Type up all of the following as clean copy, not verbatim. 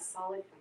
solid footing.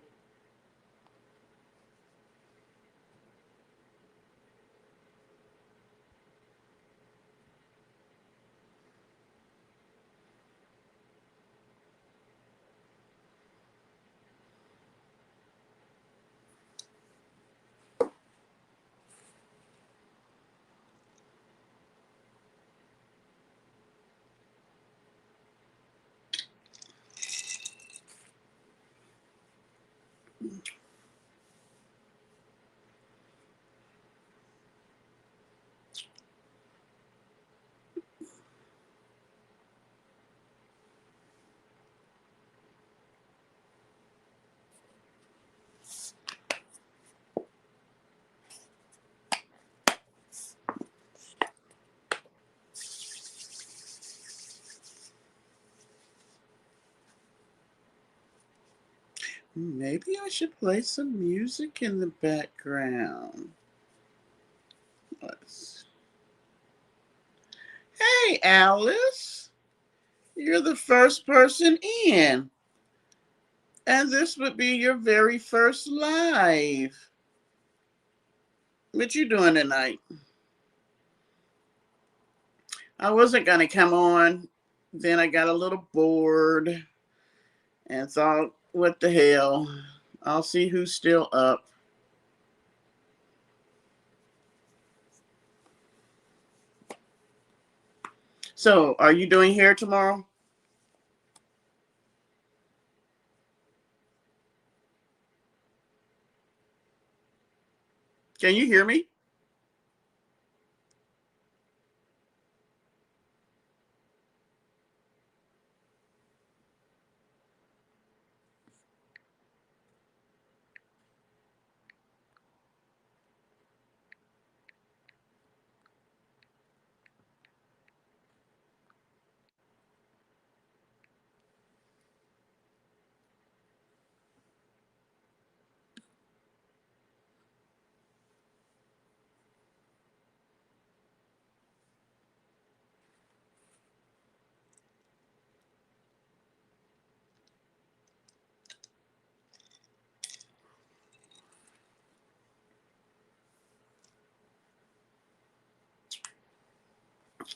Maybe I should play some music in the background. Let's... Hey, Alice. You're the first person in. And this would be your very first live. What you doing tonight? I wasn't going to come on. Then I got a little bored and thought, what the hell? I'll see who's still up. So, are you doing hair tomorrow? Can you hear me?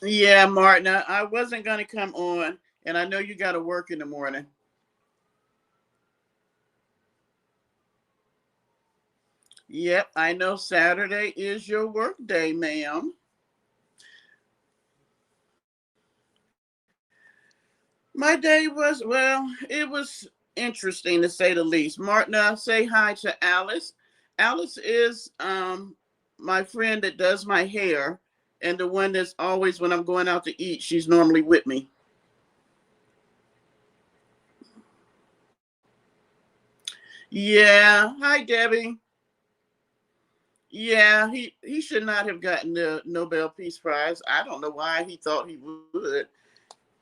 Yeah, Martin, I wasn't going to come on, and I know you got to work in the morning. Yep, I know Saturday is your work day, ma'am. My day was, well, it was interesting to say the least. Martina, say hi to Alice. Alice is my friend that does my hair, and the one that's always, when I'm going out to eat, she's normally with me. Yeah. Hi, Debbie. Yeah, he should not have gotten the Nobel Peace Prize. I don't know why he thought he would.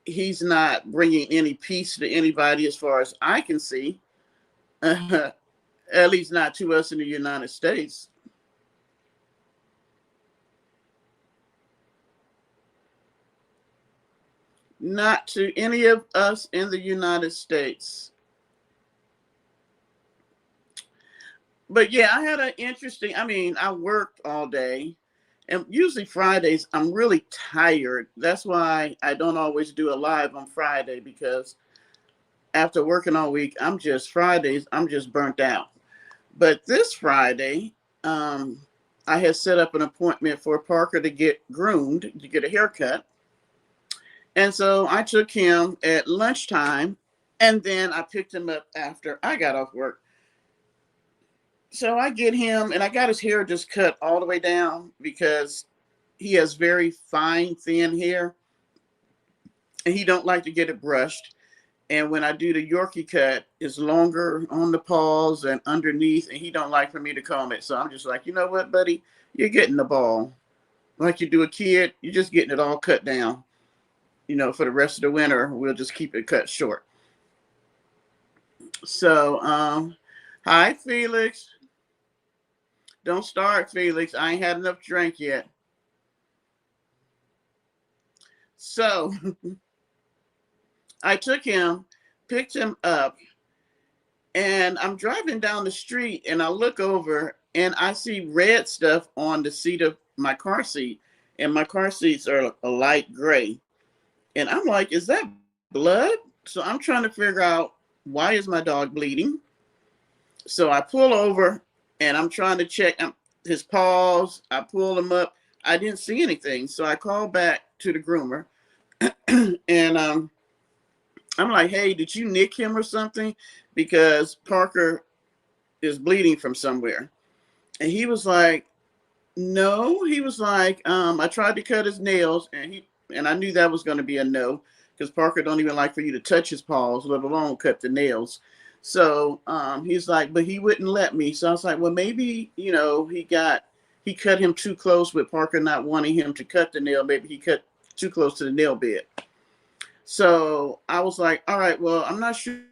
He's not bringing any peace to anybody as far as I can see. At least not to us in the United States. Not to any of us in the United States. But yeah, I had an interesting, I mean, I worked all day. And usually Fridays, I'm really tired. That's why I don't always do a live on Friday because after working all week, Fridays, I'm just burnt out. But this Friday, um, I had set up an appointment for Parker to get groomed, to get a haircut. And so I took him at lunchtime and then I picked him up after I got off work. So I get him and I got his hair just cut all the way down because he has very fine, thin hair and he don't like to get it brushed. And when I do the Yorkie cut, it's longer on the paws and underneath, and he don't like for me to comb it. So I'm just like, you know what, buddy? You're getting the ball. Like you do a kid, you're just getting it all cut down. For the rest of the winter, we'll just keep it cut short. So, hi, Felix. Don't start, Felix. I ain't had enough drink yet. So, I took him, picked him up, And I'm driving down the street and I look over and I see red stuff on the seat of my car seat. And my car seats are a light gray. And I'm like, is that blood? So I'm trying to figure out, why is my dog bleeding? So I pull over and I'm trying to check his paws. I pull him up. I didn't see anything. So I called back to the groomer and I'm like, hey, did you nick him or something? Because Parker is bleeding from somewhere. And he was like, no. He was like, I tried to cut his nails, and I knew that was going to be a no, because Parker don't even like for you to touch his paws, let alone cut the nails. So he's like, but he wouldn't let me. So I was like, well, maybe, he cut him too close with Parker not wanting him to cut the nail. Maybe he cut too close to the nail bed. So I was like, all right, well, I'm not sure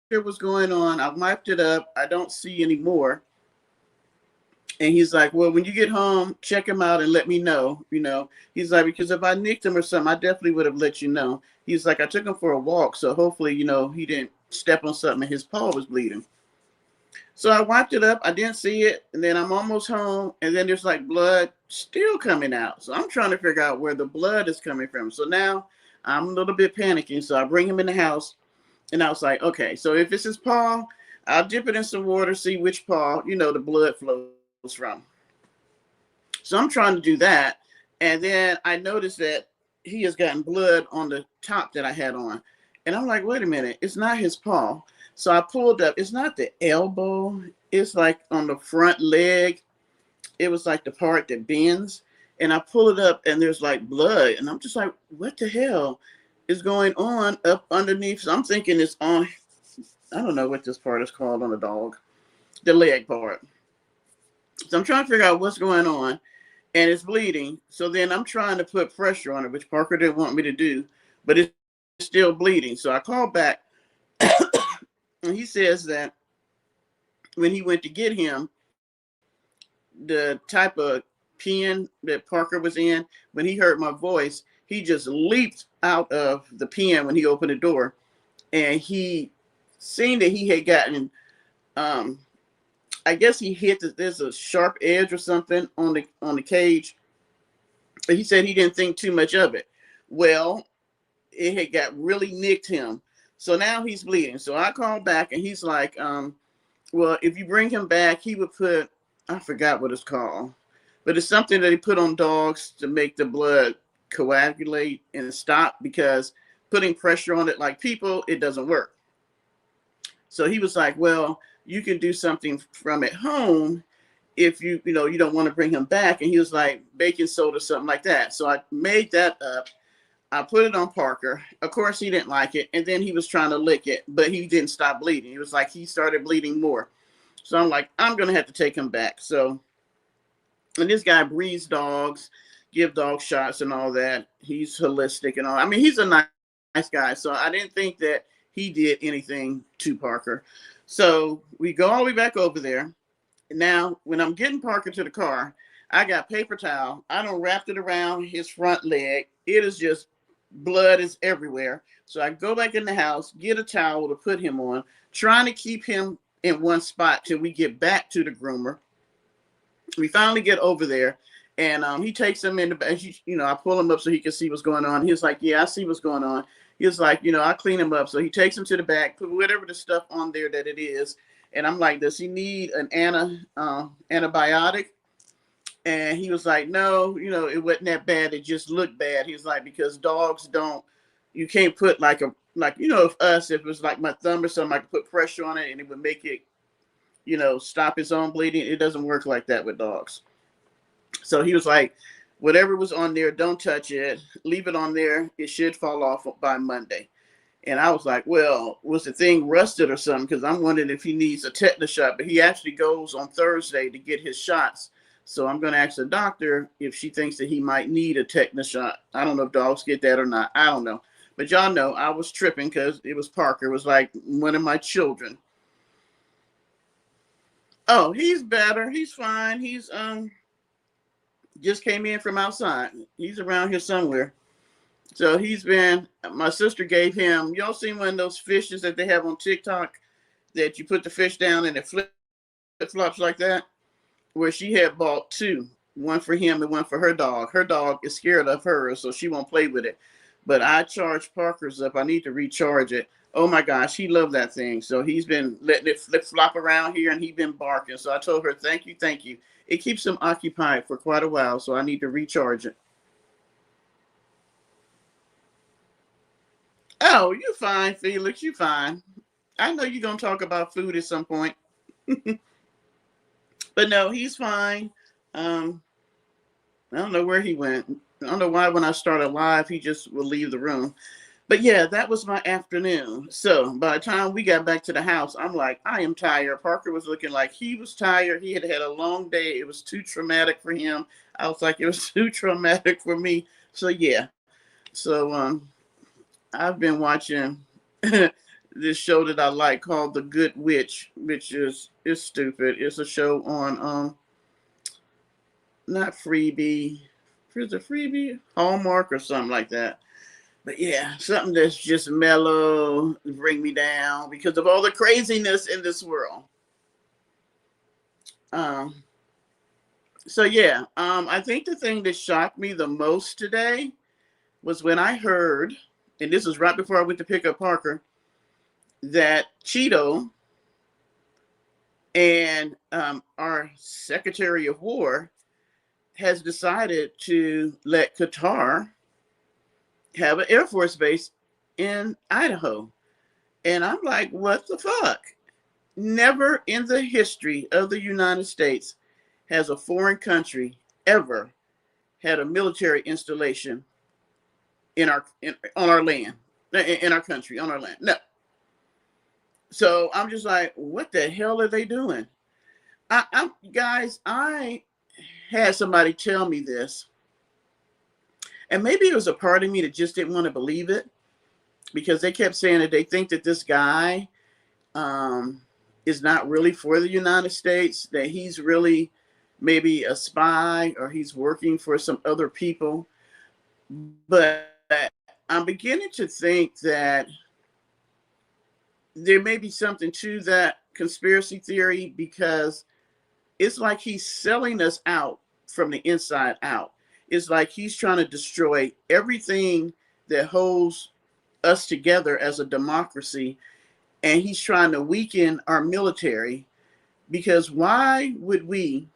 what's going on. I wiped it up. I don't see any more. And he's like, well, when you get home, check him out and let me know. He's like, because if I nicked him or something, I definitely would have let you know. He's like, I took him for a walk. So hopefully, he didn't step on something and his paw was bleeding. So I wiped it up. I didn't see it. And then I'm almost home. And then there's like blood still coming out. So I'm trying to figure out where the blood is coming from. So now I'm a little bit panicking. So I bring him in the house. And I was like, okay, so if it's his paw, I'll dip it in some water, see which paw, the blood flows from. So I'm trying to do that. And then I noticed that he has gotten blood on the top that I had on. And I'm like, wait a minute, it's not his paw. So I pulled up. It's not the elbow. It's like on the front leg. It was like the part that bends. And I pull it up and there's like blood. And I'm just like, what the hell is going on up underneath? So I'm thinking it's on, I don't know what this part is called on a dog, the leg part. So I'm trying to figure out what's going on, and it's bleeding. So then I'm trying to put pressure on it, which Parker didn't want me to do, but it's still bleeding. So I called back and he says that when he went to get him, the type of pen that Parker was in, when he heard my voice, he just leaped out of the pen when he opened the door, and he seen that he had gotten, I guess he hit there's a sharp edge or something on the cage. But he said he didn't think too much of it. Well, it had got really nicked him. So now he's bleeding. So I called back and he's like, well, if you bring him back, he would put, I forgot what it's called, but it's something that he put on dogs to make the blood coagulate and stop, because putting pressure on it like people, it doesn't work. So he was like, well, you can do something from at home if you don't want to bring him back. And he was like, baking soda, something like that. So I made that up. I put it on Parker. Of course, he didn't like it. And then he was trying to lick it, but he didn't stop bleeding. It was like he started bleeding more. So I'm like, I'm going to have to take him back. So, and this guy breeds dogs, give dog shots and all that. He's holistic and all. I mean, he's a nice guy. So I didn't think that he did anything to Parker. So we go all the way back over there. Now, when I'm getting Parker to the car, I got paper towel. I don't wrap it around his front leg. It is just blood is everywhere. So I go back in the house, get a towel to put him on, trying to keep him in one spot till we get back to the groomer. We finally get over there, and he takes him in the back. I pull him up so he can see what's going on. He was like, yeah, I see what's going on. He was like, I clean him up. So he takes him to the back, put whatever the stuff on there that it is. And I'm like, does he need an antibiotic? And he was like, no, it wasn't that bad. It just looked bad. He was like, because dogs you can't put if it was like my thumb or something, I could put pressure on it and it would make it, stop its own bleeding. It doesn't work like that with dogs. So he was like, whatever was on there, don't touch it. Leave it on there. It should fall off by Monday. And I was like, well, was the thing rusted or something? Because I'm wondering if he needs a tetanus shot. But he actually goes on Thursday to get his shots. So I'm going to ask the doctor if she thinks that he might need a tetanus shot. I don't know if dogs get that or not. I don't know. But y'all know I was tripping because it was Parker. It was like one of my children. Oh, he's better. He's fine. He's just came in from outside. He's around here somewhere. So my sister gave him, y'all seen one of those fishes that they have on TikTok that you put the fish down and it flip flops like that. Where she had bought two, one for him and one for her dog. Her dog is scared of her, so she won't play with it. But I charged Parker's up. I need to recharge it. Oh my gosh, he loved that thing. So he's been letting it flip flop around here and he's been barking. So I told her, thank you, thank you. It keeps him occupied for quite a while, so I need to recharge it. Oh, you fine, Felix. You fine. I know you're gonna talk about food at some point. But no, he's fine. Um, I don't know where he went. I don't know why when I started live, he just will leave the room. But yeah, that was my afternoon. So by the time we got back to the house, I'm like, I am tired. Parker was looking like he was tired. He had had a long day. It was too traumatic for him. I was like, it was too traumatic for me. So yeah. So I've been watching this show that I like called The Good Witch, which is stupid. It's a show on not Freebie. Is it Freebie? Hallmark or something like that. But yeah, something that's just mellow, bring me down because of all the craziness in this world. Um, so yeah, I think the thing that shocked me the most today was when I heard, and this was right before I went to pick up Parker, that Cheeto and our Secretary of War has decided to let Qatar have an Air Force base in Idaho. And I'm like, what the fuck? Never in the history of the United States has a foreign country ever had a military installation on our land, in our country, on our land. No. So I'm just like, what the hell are they doing? I had somebody tell me this, and maybe it was a part of me that just didn't want to believe it because they kept saying that they think that this guy is not really for the United States, that he's really maybe a spy or he's working for some other people. But I'm beginning to think that there may be something to that conspiracy theory because it's like he's selling us out from the inside out. It's like he's trying to destroy everything that holds us together as a democracy, and he's trying to weaken our military because why would we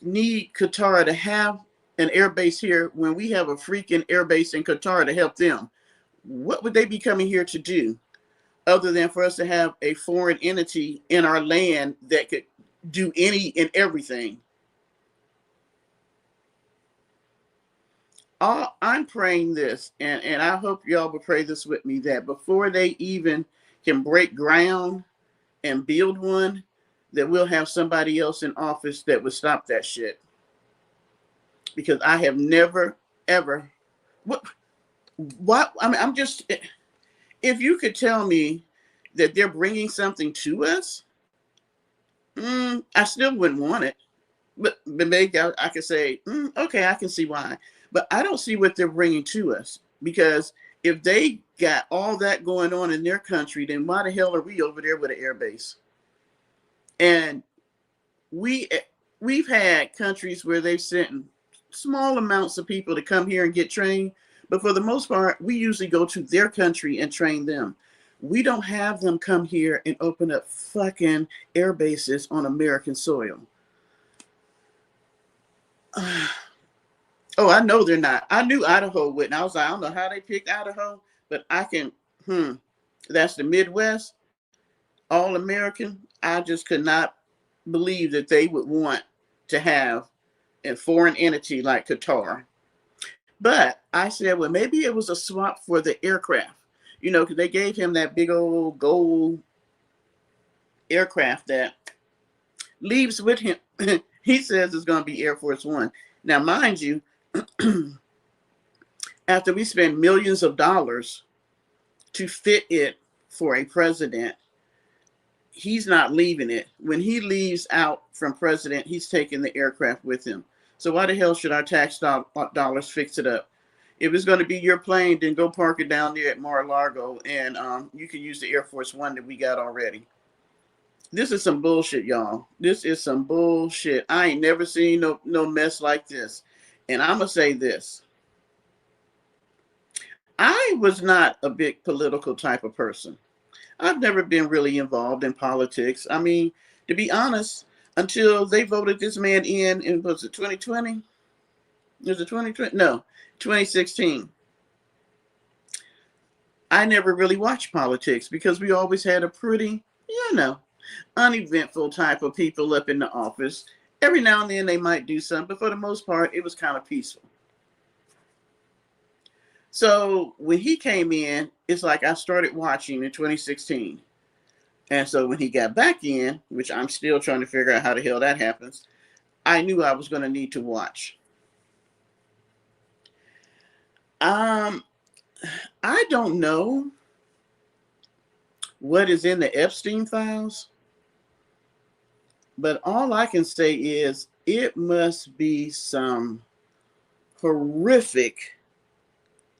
need Qatar to have an air base here when we have a freaking air base in Qatar to help them? What would they be coming here to do other than for us to have a foreign entity in our land that could do any and everything? I'm praying this, and I hope y'all will pray this with me, that before they even can break ground and build one, that we'll have somebody else in office that would stop that shit. Because I have never, ever, what, I mean, I'm just, if you could tell me that they're bringing something to us, I still wouldn't want it. But maybe I could say, okay, I can see why. But I don't see what they're bringing to us because if they got all that going on in their country, then why the hell are we over there with an air base? And we've had countries where they've sent small amounts of people to come here and get trained, but for the most part, we usually go to their country and train them. We don't have them come here and open up fucking air bases on American soil. Oh, I know they're not. I knew Idaho wouldn't. I was like, I don't know how they picked Idaho, but I can, that's the Midwest, all American. I just could not believe that they would want to have a foreign entity like Qatar. But I said, well, maybe it was a swap for the aircraft, because they gave him that big old gold aircraft that leaves with him. He says it's going to be Air Force One. Now, mind you, after we spend millions of dollars to fit it for a president, he's not leaving it. When he leaves out from president, he's taking the aircraft with him. So why the hell should our tax dollars fix it up? If it's going to be your plane, then go park it down there at Mar-a-Lago, and you can use the Air Force One that we got already. This is some bullshit, y'all. This is some bullshit. I ain't never seen no mess like this. And I'm gonna say this. I was not a big political type of person. I've never been really involved in politics. I mean, to be honest, until they voted this man in was it 2020? Was it 2020? No, 2016. I never really watched politics because we always had a pretty, uneventful type of people up in the office. Every now and then they might do something, but for the most part, it was kind of peaceful. So when he came in, it's like I started watching in 2016. And so when he got back in, which I'm still trying to figure out how the hell that happens, I knew I was going to need to watch. I don't know what is in the Epstein files, but all I can say is it must be some horrific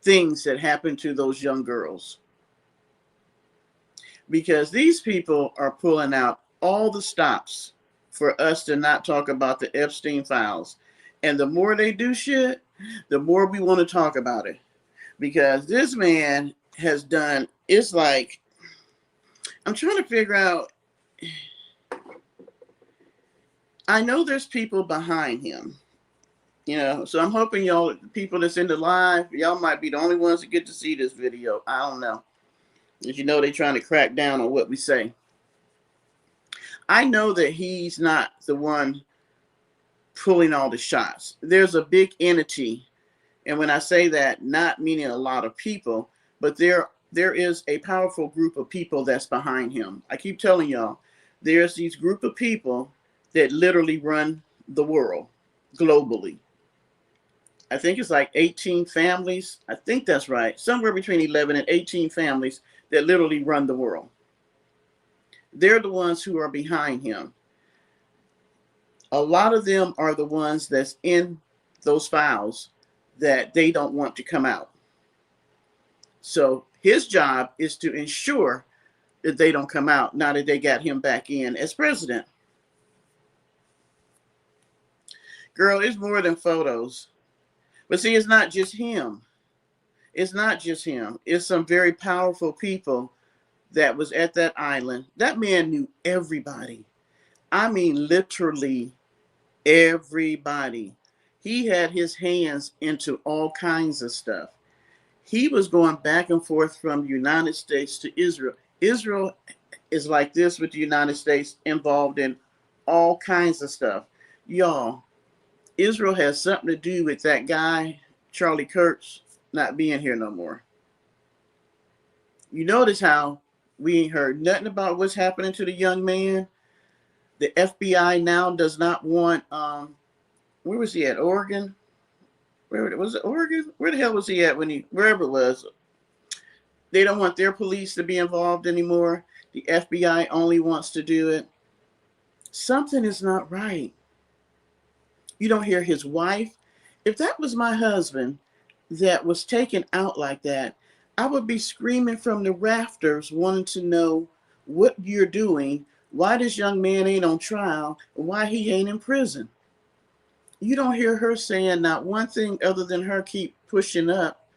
things that happen to those young girls. Because these people are pulling out all the stops for us to not talk about the Epstein files. And the more they do shit, the more we want to talk about it. Because this man has done, it's like, I'm trying to figure out, I know there's people behind him. So I'm hoping y'all, people that's in the live, y'all might be the only ones that get to see this video. I don't know. As you know, they're trying to crack down on what we say. I know that he's not the one pulling all the shots. There's a big entity. And when I say that, not meaning a lot of people, but there is a powerful group of people that's behind him. I keep telling y'all, there's these group of people that literally run the world globally. I think it's like 18 families. I think that's right. Somewhere between 11 and 18 families that literally run the world. They're the ones who are behind him. A lot of them are the ones that's in those files that they don't want to come out. So his job is to ensure that they don't come out now that they got him back in as president. Girl, it's more than photos. But see, it's not just him. It's not just him. It's some very powerful people that was at that island. That man knew everybody. I mean, literally everybody. He had his hands into all kinds of stuff. He was going back and forth from the United States to Israel. Israel is like this with the United States, involved in all kinds of stuff. Y'all, Israel has something to do with that guy, Charlie Kirk, not being here no more. You notice how we ain't heard nothing about what's happening to the young man. The FBI now does not want, where was he at? Oregon? Where was it? Oregon? Where the hell was he at wherever it was? They don't want their police to be involved anymore. The FBI only wants to do it. Something is not right. You don't hear his wife. If that was my husband that was taken out like that, I would be screaming from the rafters wanting to know what you're doing, why this young man ain't on trial, and why he ain't in prison. You don't hear her saying not one thing other than her keep pushing up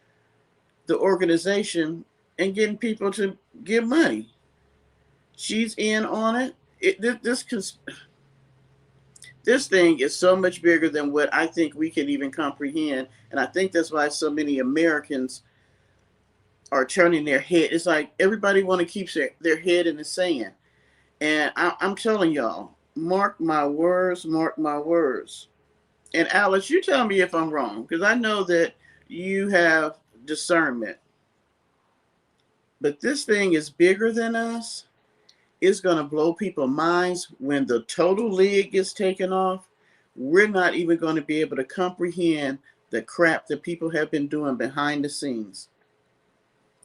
the organization and getting people to give money. She's in on it. This thing is so much bigger than what I think we can even comprehend. And I think that's why so many Americans are turning their head. It's like everybody want to keep their head in the sand. And I'm telling y'all, mark my words, mark my words. And Alice, you tell me if I'm wrong, because I know that you have discernment. But this thing is bigger than us. It's going to blow people's minds when the total lid gets taken off. We're not even going to be able to comprehend the crap that people have been doing behind the scenes.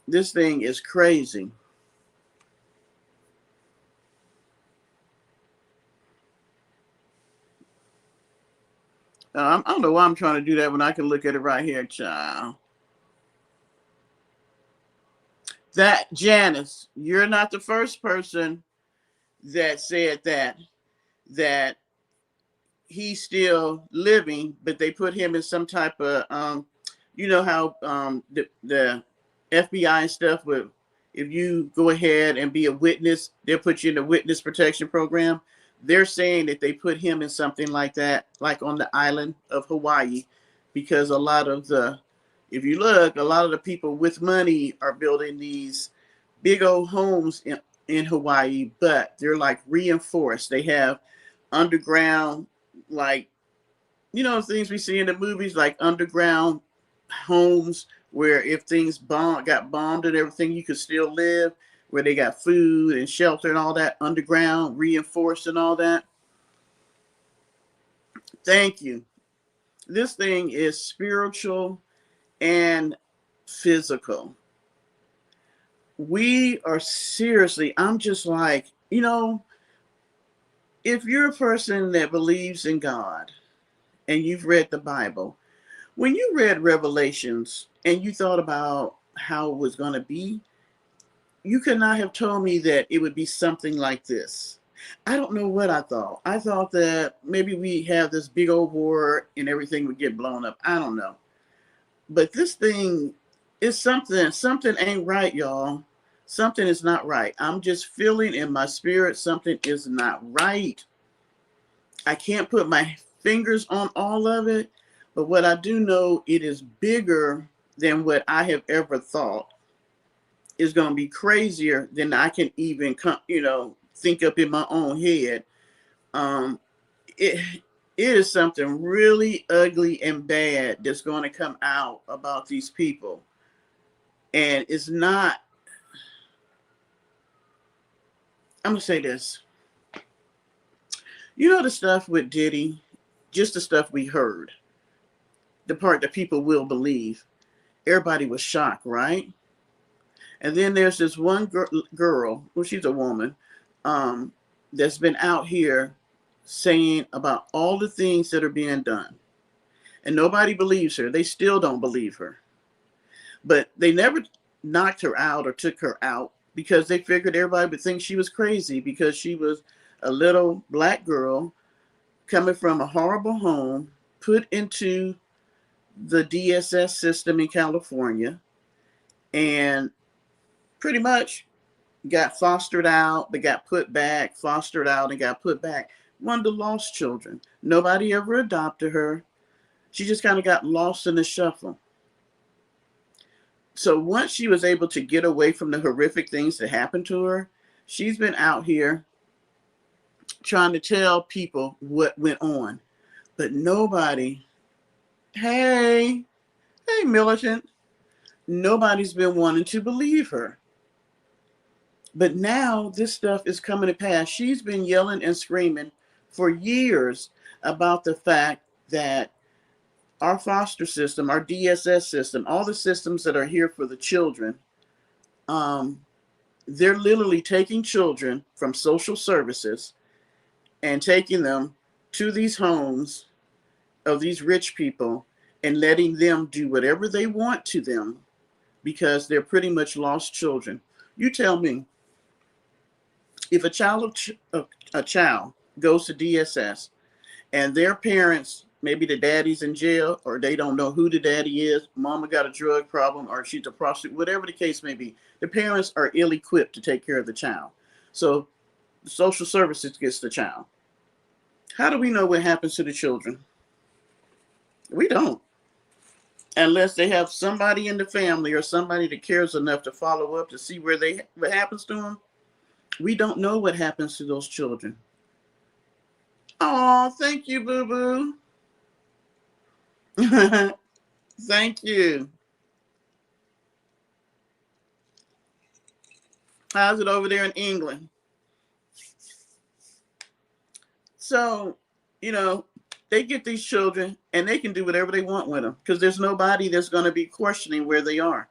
This thing is crazy. I don't know why I'm trying to do that when I can look at it right here, child. That, Janice, you're not the first person that said that he's still living, but they put him in some type of you know how the FBI and stuff with, if you go ahead and be a witness, they'll put you in the witness protection program. They're saying that they put him in something like that, like on the island of Hawaii, because a lot of the, if you look, a lot of the people with money are building these big old homes in Hawaii, but they're like reinforced. They have underground, like, you know, things we see in the movies, like underground homes where if things got bombed and everything, you could still live, where they got food and shelter and all that, underground, reinforced and all that. Thank you. This thing is spiritual and physical. We are seriously, I'm just like, you know, if you're a person that believes in God and you've read the Bible, when you read Revelations and you thought about how it was going to be, you could not have told me that it would be something like this. I don't know what I thought. I thought that maybe we have this big old war and everything would get blown up. I don't know. But this thing is something ain't right, y'all. Something is not right. I'm just feeling in my spirit something is not right. I can't put my fingers on all of it, but what I do know, it is bigger than what I have ever thought. Is going to be crazier than I can even think up in my own head. It it is something really ugly and bad that's going to come out about these people, and it's not. I'm gonna say this. You know the stuff with Diddy, just the stuff we heard, the part that people will believe. Everybody was shocked, right? And then there's this one girl, well, she's a woman, that's been out here saying about all the things that are being done. And nobody believes her. They still don't believe her. But they never knocked her out or took her out because they figured everybody would think she was crazy because she was a little black girl coming from a horrible home, put into the DSS system in California, and pretty much got fostered out, but got put back, fostered out and got put back. One of the lost children. Nobody ever adopted her. She just kind of got lost in the shuffle. So once she was able to get away from the horrific things that happened to her, she's been out here trying to tell people what went on. But nobody, hey, militant, nobody's been wanting to believe her. But now this stuff is coming to pass. She's been yelling and screaming for years about the fact that our foster system, our DSS system, all the systems that are here for the children, they're literally taking children from social services and taking them to these homes of these rich people and letting them do whatever they want to them because they're pretty much lost children. You tell me, if a child goes to DSS and their parents, maybe the daddy's in jail or they don't know who the daddy is, mama got a drug problem or she's a prostitute, whatever the case may be, the parents are ill-equipped to take care of the child. So social services gets the child. How do we know what happens to the children? We don't. Unless they have somebody in the family or somebody that cares enough to follow up to see what happens to them. We don't know what happens to those children. Oh, thank you, boo-boo. Thank you. How's it over there in England? So, they get these children and they can do whatever they want with them because there's nobody that's going to be questioning where they are.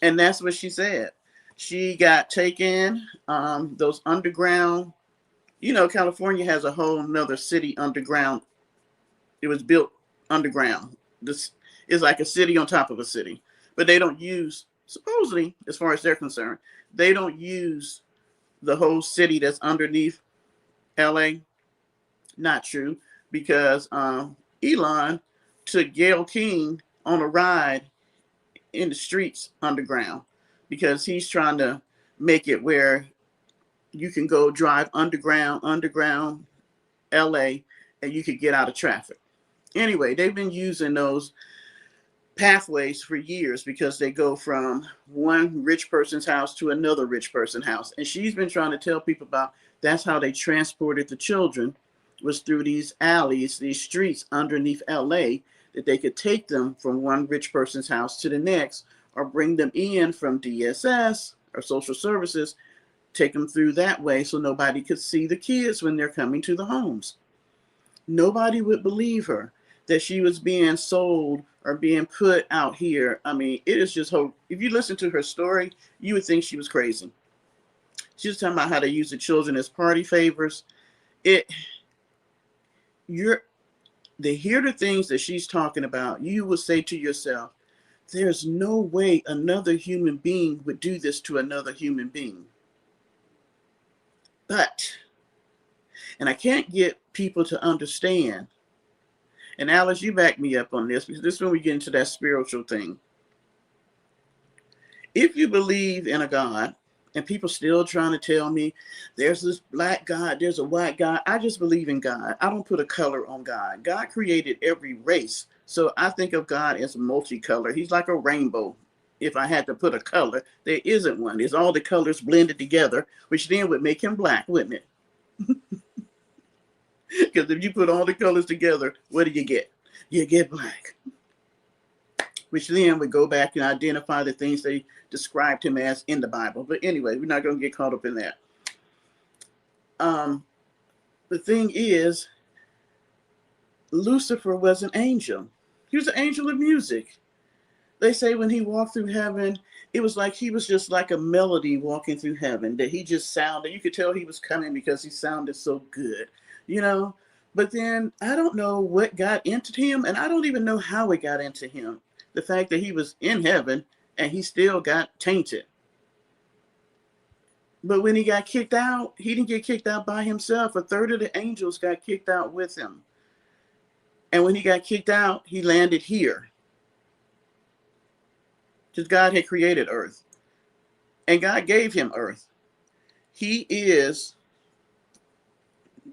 And that's what she said. She got taken, those underground, California has a whole nother city underground. It was built underground. This is like a city on top of a city, but they don't use, supposedly, as far as they're concerned, they don't use the whole city that's underneath LA. Not true, because Elon took Gayle King on a ride in the streets underground, because he's trying to make it where you can go drive underground LA, and you could get out of traffic. Anyway, they've been using those pathways for years, because they go from one rich person's house to another rich person's house. And she's been trying to tell people about, that's how they transported the children, was through these alleys, these streets underneath LA, that they could take them from one rich person's house to the next, or bring them in from DSS or social services, take them through that way so nobody could see the kids when they're coming to the homes. Nobody would believe her that she was being sold or being put out here. I mean, it is just hope. If you listen to her story, you would think she was crazy. She was talking about how they use the children as party favors. To hear the things that she's talking about, you would say to yourself, there's no way another human being would do this to another human being. But, and I can't get people to understand, and Alice, you back me up on this, because this is when we get into that spiritual thing. If you believe in a God, and people still trying to tell me there's this black God, there's a white God, I just believe in God. I don't put a color on God. God created every race. So I think of God as multicolored. He's like a rainbow. If I had to put a color, there isn't one. It's all the colors blended together, which then would make him black, wouldn't it? Because if you put all the colors together, what do you get? You get black. Which then would go back and identify the things they described him as in the Bible. But anyway, we're not going to get caught up in that. The thing is, Lucifer was an angel. He was an angel of music. They say when he walked through heaven, it was like he was just like a melody walking through heaven, that he just sounded, you could tell he was coming because he sounded so good, you know. But then I don't know what got into him, and I don't even know how it got into him. The fact that he was in heaven and he still got tainted. But when he got kicked out, he didn't get kicked out by himself. A third of the angels got kicked out with him. And when he got kicked out, he landed here, because God had created earth. And God gave him earth. He is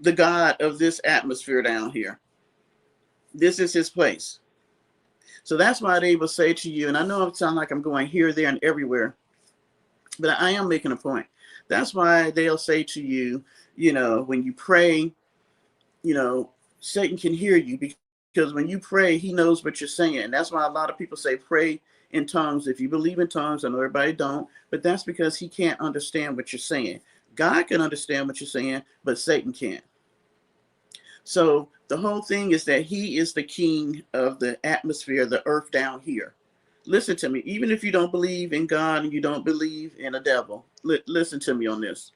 the God of this atmosphere down here. This is his place. So that's why they will say to you, and I know it sounds like I'm going here, there, and everywhere, but I am making a point. That's why they'll say to you, you know, when you pray, you know, Satan can hear you, because when you pray, he knows what you're saying. That's why a lot of people say pray in tongues. If you believe in tongues, I know everybody don't, but that's because he can't understand what you're saying. God can understand what you're saying, but Satan can't. So the whole thing is that he is the king of the atmosphere, the earth down here. Listen to me. Even if you don't believe in God and you don't believe in a devil, listen to me on this.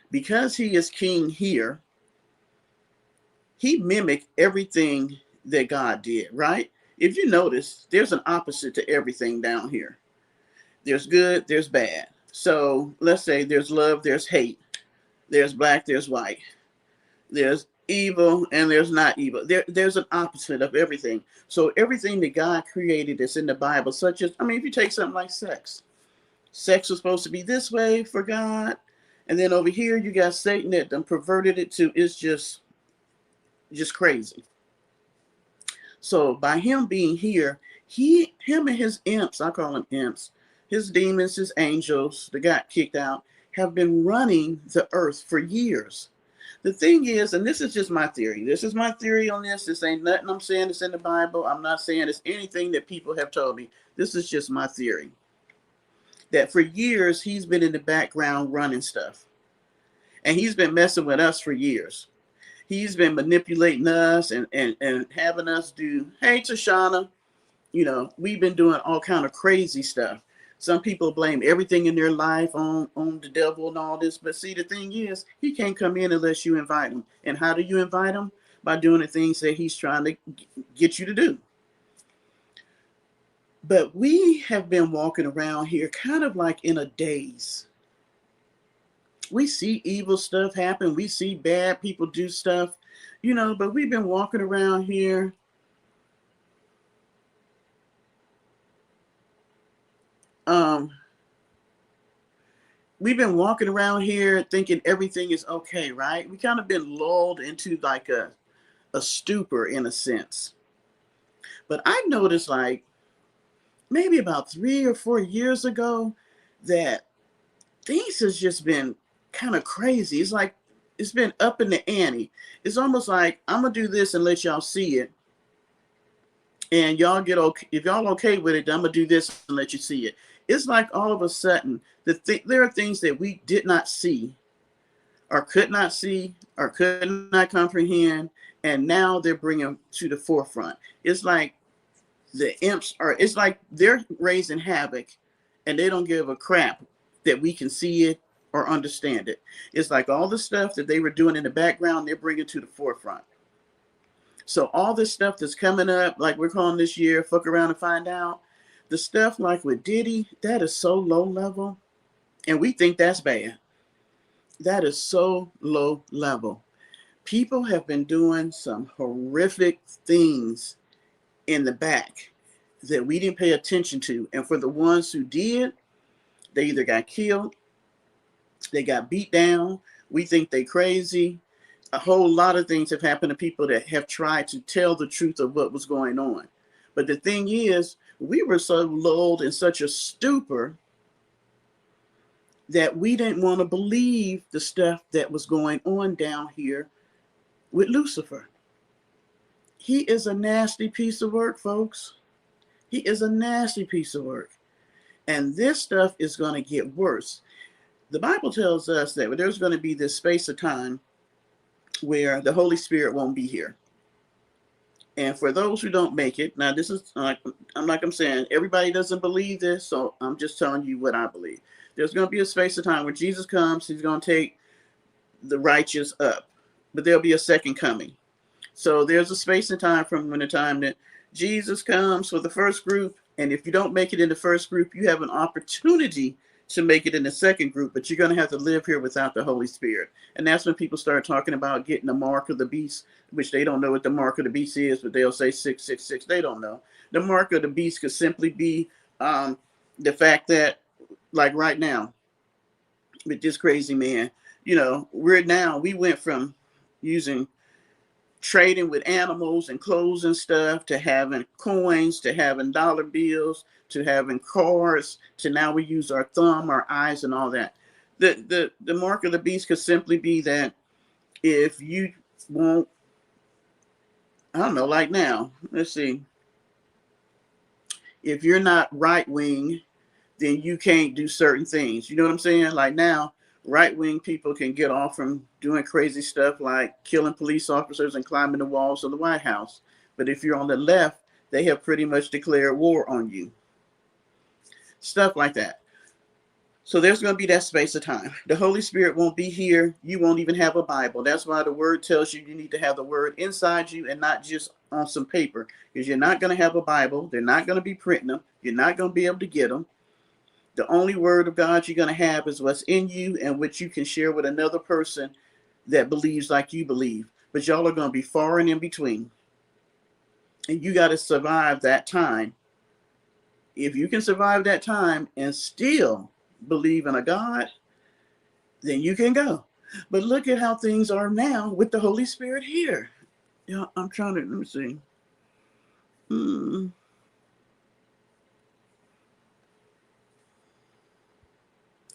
Because he is king here, he mimicked everything that God did, right? If you notice, there's an opposite to everything down here. There's good, there's bad. So let's say there's love, there's hate. There's black, there's white. There's evil, and there's not evil. There's an opposite of everything. So everything that God created is in the Bible, such as, I mean, if you take something like sex. Sex was supposed to be this way for God. And then over here, you got Satan that done perverted it to, it's just crazy. So by him being here, him and his imps, I call them imps, his demons, his angels that got kicked out, have been running the earth for years. The thing is, and this is just my theory. This is my theory on this. This ain't nothing I'm saying that's in the Bible. I'm not saying it's anything that people have told me. This is just my theory. That for years, he's been in the background running stuff. And he's been messing with us for years. He's been manipulating us and having us do, hey, Tashana, you know, we've been doing all kind of crazy stuff. Some people blame everything in their life on the devil and all this. But see, the thing is, he can't come in unless you invite him. And how do you invite him? By doing the things that he's trying to get you to do. But we have been walking around here kind of like in a daze. We see evil stuff happen. We see bad people do stuff, but we've been walking around here. We've been walking around here thinking everything is okay, right? We kind of been lulled into like a stupor in a sense. But I noticed like maybe about 3 or 4 years ago that things has just been kind of crazy. It's like it's been up in the ante. It's almost like I'm gonna do this and let y'all see it, and y'all get okay. If y'all okay with it, then I'm gonna do this and let you see it. It's like all of a sudden there are things that we did not see, or could not see, or could not comprehend, and now they're bringing to the forefront. It's like the imps are. It's like they're raising havoc, and they don't give a crap that we can see it or understand it. It's like all the stuff that they were doing in the background, they're bringing to the forefront. So all this stuff that's coming up, like we're calling this year, fuck around and find out. The stuff like with Diddy, that is so low level, and we think that's bad. That is so low level. People have been doing some horrific things in the back that we didn't pay attention to. And for the ones who did, they either got killed, they got beat down. We think they crazy. A whole lot of things have happened to people that have tried to tell the truth of what was going on. But the thing is, we were so lulled in such a stupor that we didn't want to believe the stuff that was going on down here with Lucifer. He is a nasty piece of work, folks. He is a nasty piece of work. And this stuff is going to get worse. The Bible tells us that there's going to be this space of time where the Holy Spirit won't be here. And for those who don't make it, now this is I'm saying everybody doesn't believe this, so I'm just telling you what I believe. There's going to be a space of time when Jesus comes, he's going to take the righteous up, but there'll be a second coming. So there's a space and time from when the time that Jesus comes for the first group, and if you don't make it in the first group, you have an opportunity to make it in the second group, but you're going to have to live here without the Holy Spirit. And that's when people start talking about getting the mark of the beast, which they don't know what the mark of the beast is, but they'll say 666. They don't know. The mark of the beast could simply be the fact that, like right now, with this crazy man, we went from using trading with animals and clothes and stuff to having coins, to having dollar bills, to having cards, to now we use our thumb, our eyes, and all that. The mark of the beast could simply be that if you won't, I don't know, like now, let's see, if you're not right wing, then you can't do certain things. You know what I'm saying? Like now, right wing people can get off from doing crazy stuff like killing police officers and climbing the walls of the White House. But if you're on the left, they have pretty much declared war on you. Stuff like that. So there's going to be that space of time. The Holy Spirit won't be here. You won't even have a Bible. That's why the word tells you need to have the word inside you and not just on some paper, because you're not going to have a Bible. They're not going to be printing them. You're not going to be able to get them. The only word of God you're going to have is what's in you and what you can share with another person that believes like you believe. But y'all are going to be far and in between. And you got to survive that time. If you can survive that time and still believe in a God, then you can go. But look at how things are now with the Holy Spirit here. Yeah, I'm trying to, let me see.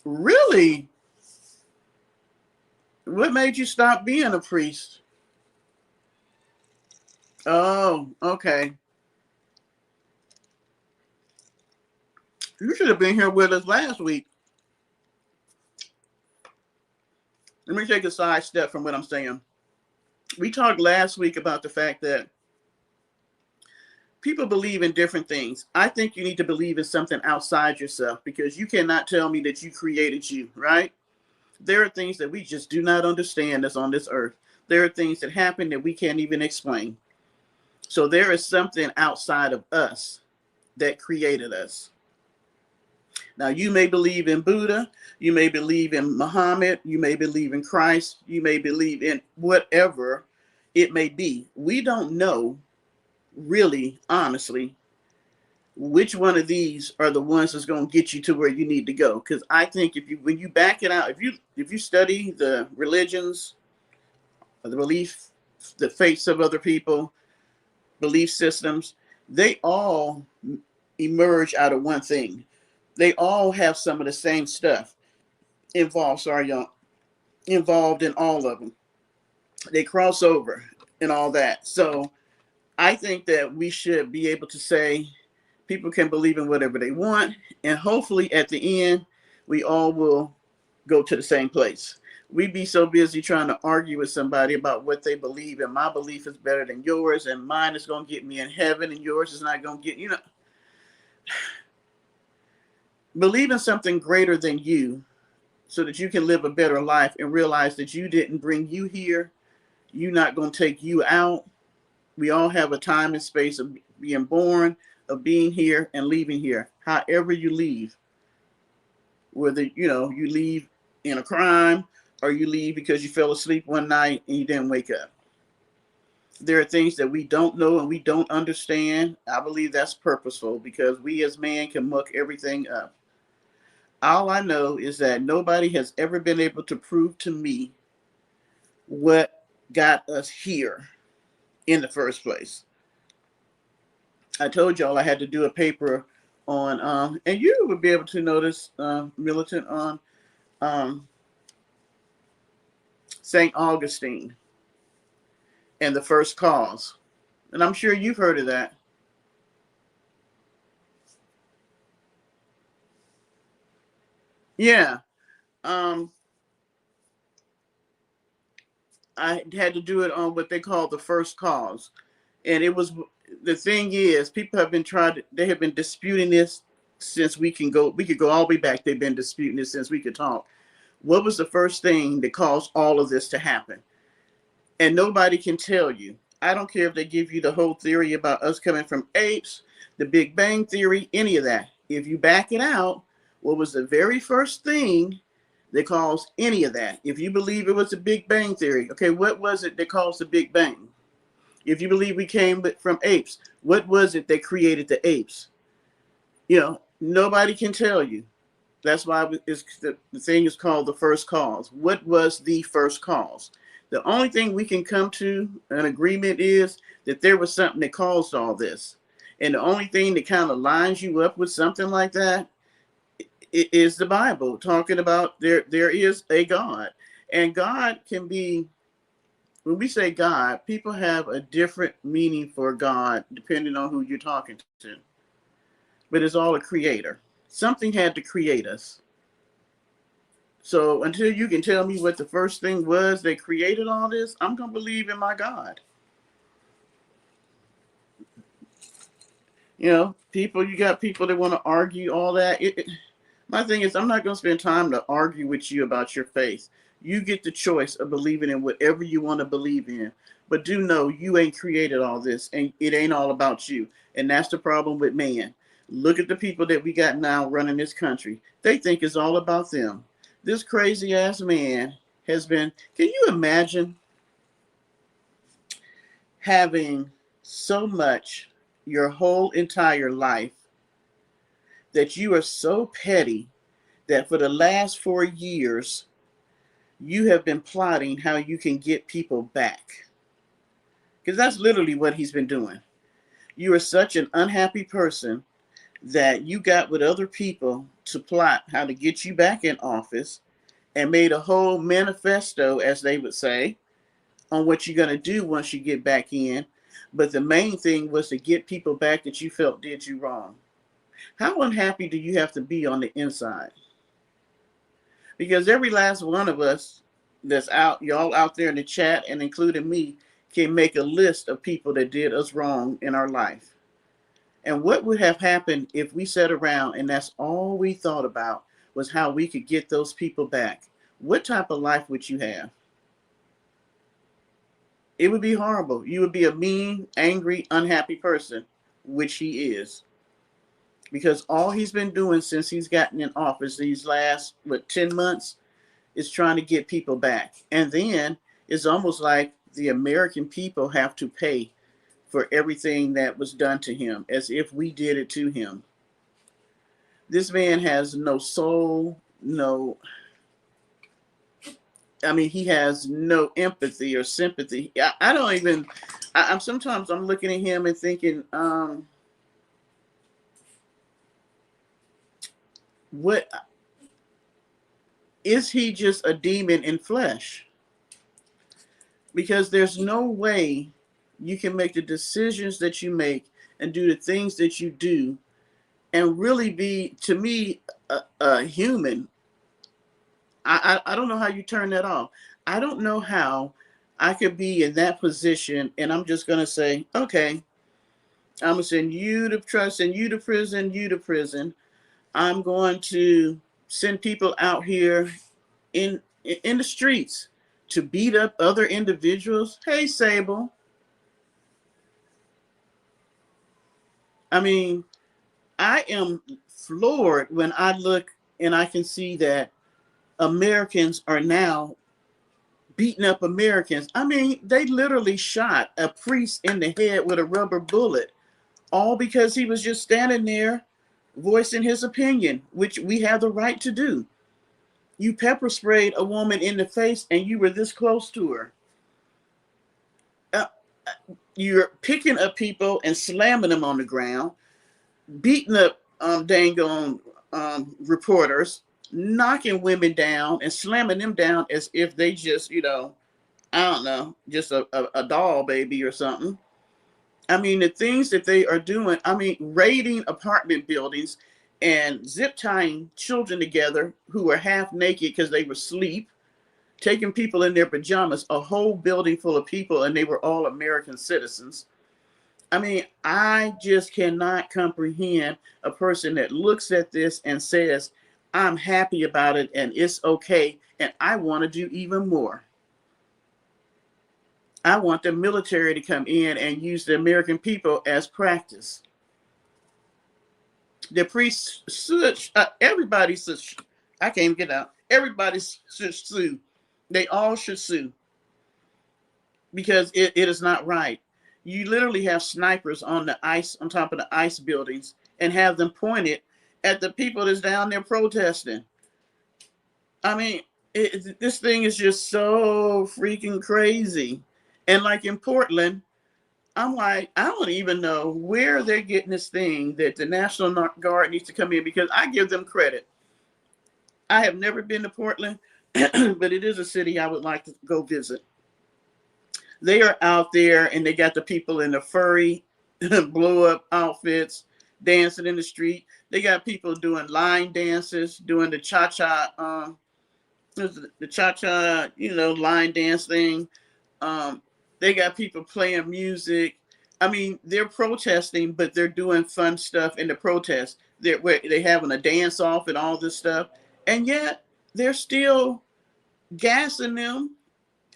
Really? What made you stop being a priest? Oh, okay. You should have been here with us last week. Let me take a side step from what I'm saying. We talked last week about the fact that people believe in different things. I think you need to believe in something outside yourself, because you cannot tell me that you created you, right? There are things that we just do not understand that's on this earth. There are things that happen that we can't even explain. So there is something outside of us that created us. Now, you may believe in Buddha, you may believe in Muhammad, you may believe in Christ, you may believe in whatever it may be. We don't know really, honestly, which one of these are the ones that's going to get you to where you need to go. Because I think when you back it out, if you study the religions, the belief, the faiths of other people, belief systems, they all emerge out of one thing. They all have some of the same stuff involved. Sorry, y'all. Involved in all of them. They cross over and all that. So I think that we should be able to say people can believe in whatever they want, and hopefully at the end, we all will go to the same place. We'd be so busy trying to argue with somebody about what they believe, and my belief is better than yours, and mine is going to get me in heaven, and yours is not going to get, believe in something greater than you so that you can live a better life and realize that you didn't bring you here. You're not going to take you out. We all have a time and space of being born, of being here and leaving here. However you leave, whether, you leave in a crime or you leave because you fell asleep one night and you didn't wake up. There are things that we don't know and we don't understand. I believe that's purposeful because we as man can muck everything up. All I know is that nobody has ever been able to prove to me what got us here in the first place. I told y'all I had to do a paper on, and you would be able to notice, Militant, on St. Augustine and the first cause. And I'm sure you've heard of that. Yeah. I had to do it on what they call the first cause. And it was, the thing is, people have been they have been disputing this since we could go all the way back. They've been disputing this since we could talk. What was the first thing that caused all of this to happen? And nobody can tell you. I don't care if they give you the whole theory about us coming from apes, the Big Bang Theory, any of that. If you back it out, what was the very first thing that caused any of that? If you believe it was the Big Bang Theory, okay, what was it that caused the Big Bang? If you believe we came from apes, what was it that created the apes? Nobody can tell you. That's why the thing is called the first cause. What was the first cause? The only thing we can come to an agreement is that there was something that caused all this. And the only thing that kind of lines you up with something like that is the Bible, talking about there is a God. And God can be, when we say God, people have a different meaning for God depending on who you're talking to. But it's all a creator. Something had to create us. So until you can tell me what the first thing was that created all this, I'm going to believe in my God. You got people that want to argue all that. My thing is, I'm not going to spend time to argue with you about your faith. You get the choice of believing in whatever you want to believe in. But do know you ain't created all this, and it ain't all about you. And that's the problem with man. Look at the people that we got now running this country. They think it's all about them. This crazy ass man has been, can you imagine having so much your whole entire life that you are so petty that for the last 4 years, you have been plotting how you can get people back? Because that's literally what he's been doing. You are such an unhappy person that you got with other people to plot how to get you back in office and made a whole manifesto, as they would say, on what you're going to do once you get back in. But the main thing was to get people back that you felt did you wrong. How unhappy do you have to be on the inside? Because every last one of us that's out, y'all out there in the chat, and including me, can make a list of people that did us wrong in our life. And what would have happened if we sat around and that's all we thought about was how we could get those people back? What type of life would you have? It would be horrible. You would be a mean, angry, unhappy person, which he is. because all he's been doing since he's gotten in office these last, 10 months is trying to get people back. And then it's almost like the American people have to pay for everything that was done to him as if we did it to him. This man has no soul, no, I mean, he has no empathy or sympathy. I don't even, I'm sometimes I'm looking at him and thinking, what is he just a demon in flesh? Because there's no way you can make the decisions that you make and do the things that you do and really be, to me, a human. I don't know how you turn that off. I don't know how I could be in that position and I'm just going to say, okay, I'm going to send you to trust, send you to prison, you to prison. I'm going to send people out here in the streets to beat up other individuals. Hey, Sable. I mean, I am floored when I look and I can see that Americans are now beating up Americans. I mean, they literally shot a priest in the head with a rubber bullet, all because he was just standing there voicing his opinion, which we have the right to do. You pepper sprayed a woman in the face and you were this close to her. You're picking up people and slamming them on the ground, beating up dang on reporters, knocking women down and slamming them down as if they just, I don't know, just a doll baby or something. I mean, the things that they are doing, I mean, raiding apartment buildings and zip tying children together who were half naked because they were asleep, taking people in their pajamas, a whole building full of people, and they were all American citizens. I mean, I just cannot comprehend a person that looks at this and says, I'm happy about it and it's okay, and I want to do even more. I want the military to come in and use the American people as practice. The priests everybody should, I can't even get out. Everybody should sue. They all should sue because it is not right. You literally have snipers on the ice, on top of the ice buildings, and have them pointed at the people that's down there protesting. I mean, this thing is just so freaking crazy. And like in Portland, I'm like, I don't even know where they're getting this thing that the National Guard needs to come in, because I give them credit. I have never been to Portland, but it is a city I would like to go visit. They are out there and they got the people in the furry blow up outfits dancing in the street. They got people doing line dances, doing the cha-cha, the cha-cha, line dance thing. They got people playing music. I mean, they're protesting, but they're doing fun stuff in the protest. They're having a dance off and all this stuff. And yet they're still gassing them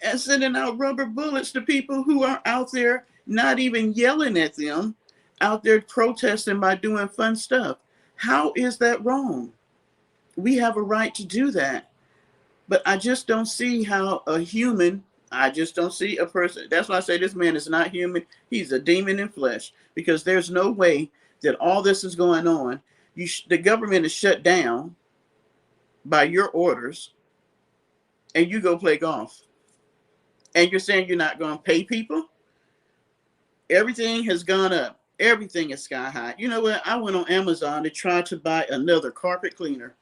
and sending out rubber bullets to people who are out there not even yelling at them, out there protesting by doing fun stuff. How is that wrong? We have a right to do that. But I just don't see how a human, I just don't see a person. That's why I say this man is not human. He's a demon in flesh, because there's no way that all this is going on. The government is shut down by your orders, and you go play golf. And you're saying you're not going to pay people? Everything has gone up. Everything is sky high. You know what? I went on Amazon to try to buy another carpet cleaner,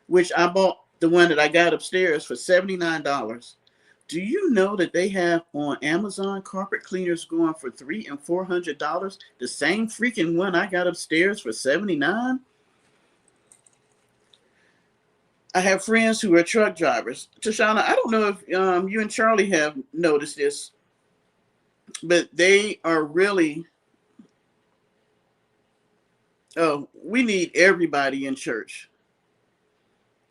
which I bought the one that I got upstairs for $79. Do you know that they have on Amazon carpet cleaners going for $300 and $400? The same freaking one I got upstairs for $79? I have friends who are truck drivers. Tashana, I don't know if you and Charlie have noticed this, but they are really, we need everybody in church.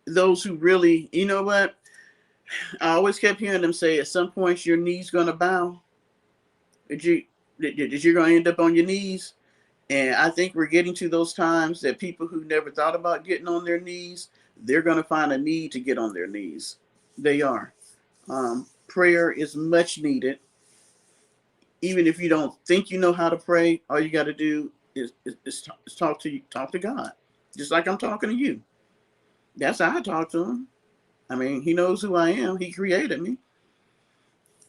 Those who really, you know what? I always kept hearing them say, at some point your knees going to bow. That you're going to end up on your knees. And I think we're getting to those times that people who never thought about getting on their knees, they're going to find a need to get on their knees. They are. Prayer is much needed. Even if you don't think you know how to pray, all you got to do is talk to God, just like I'm talking to you. That's how I talk to him. I mean, he knows who I am. He created me.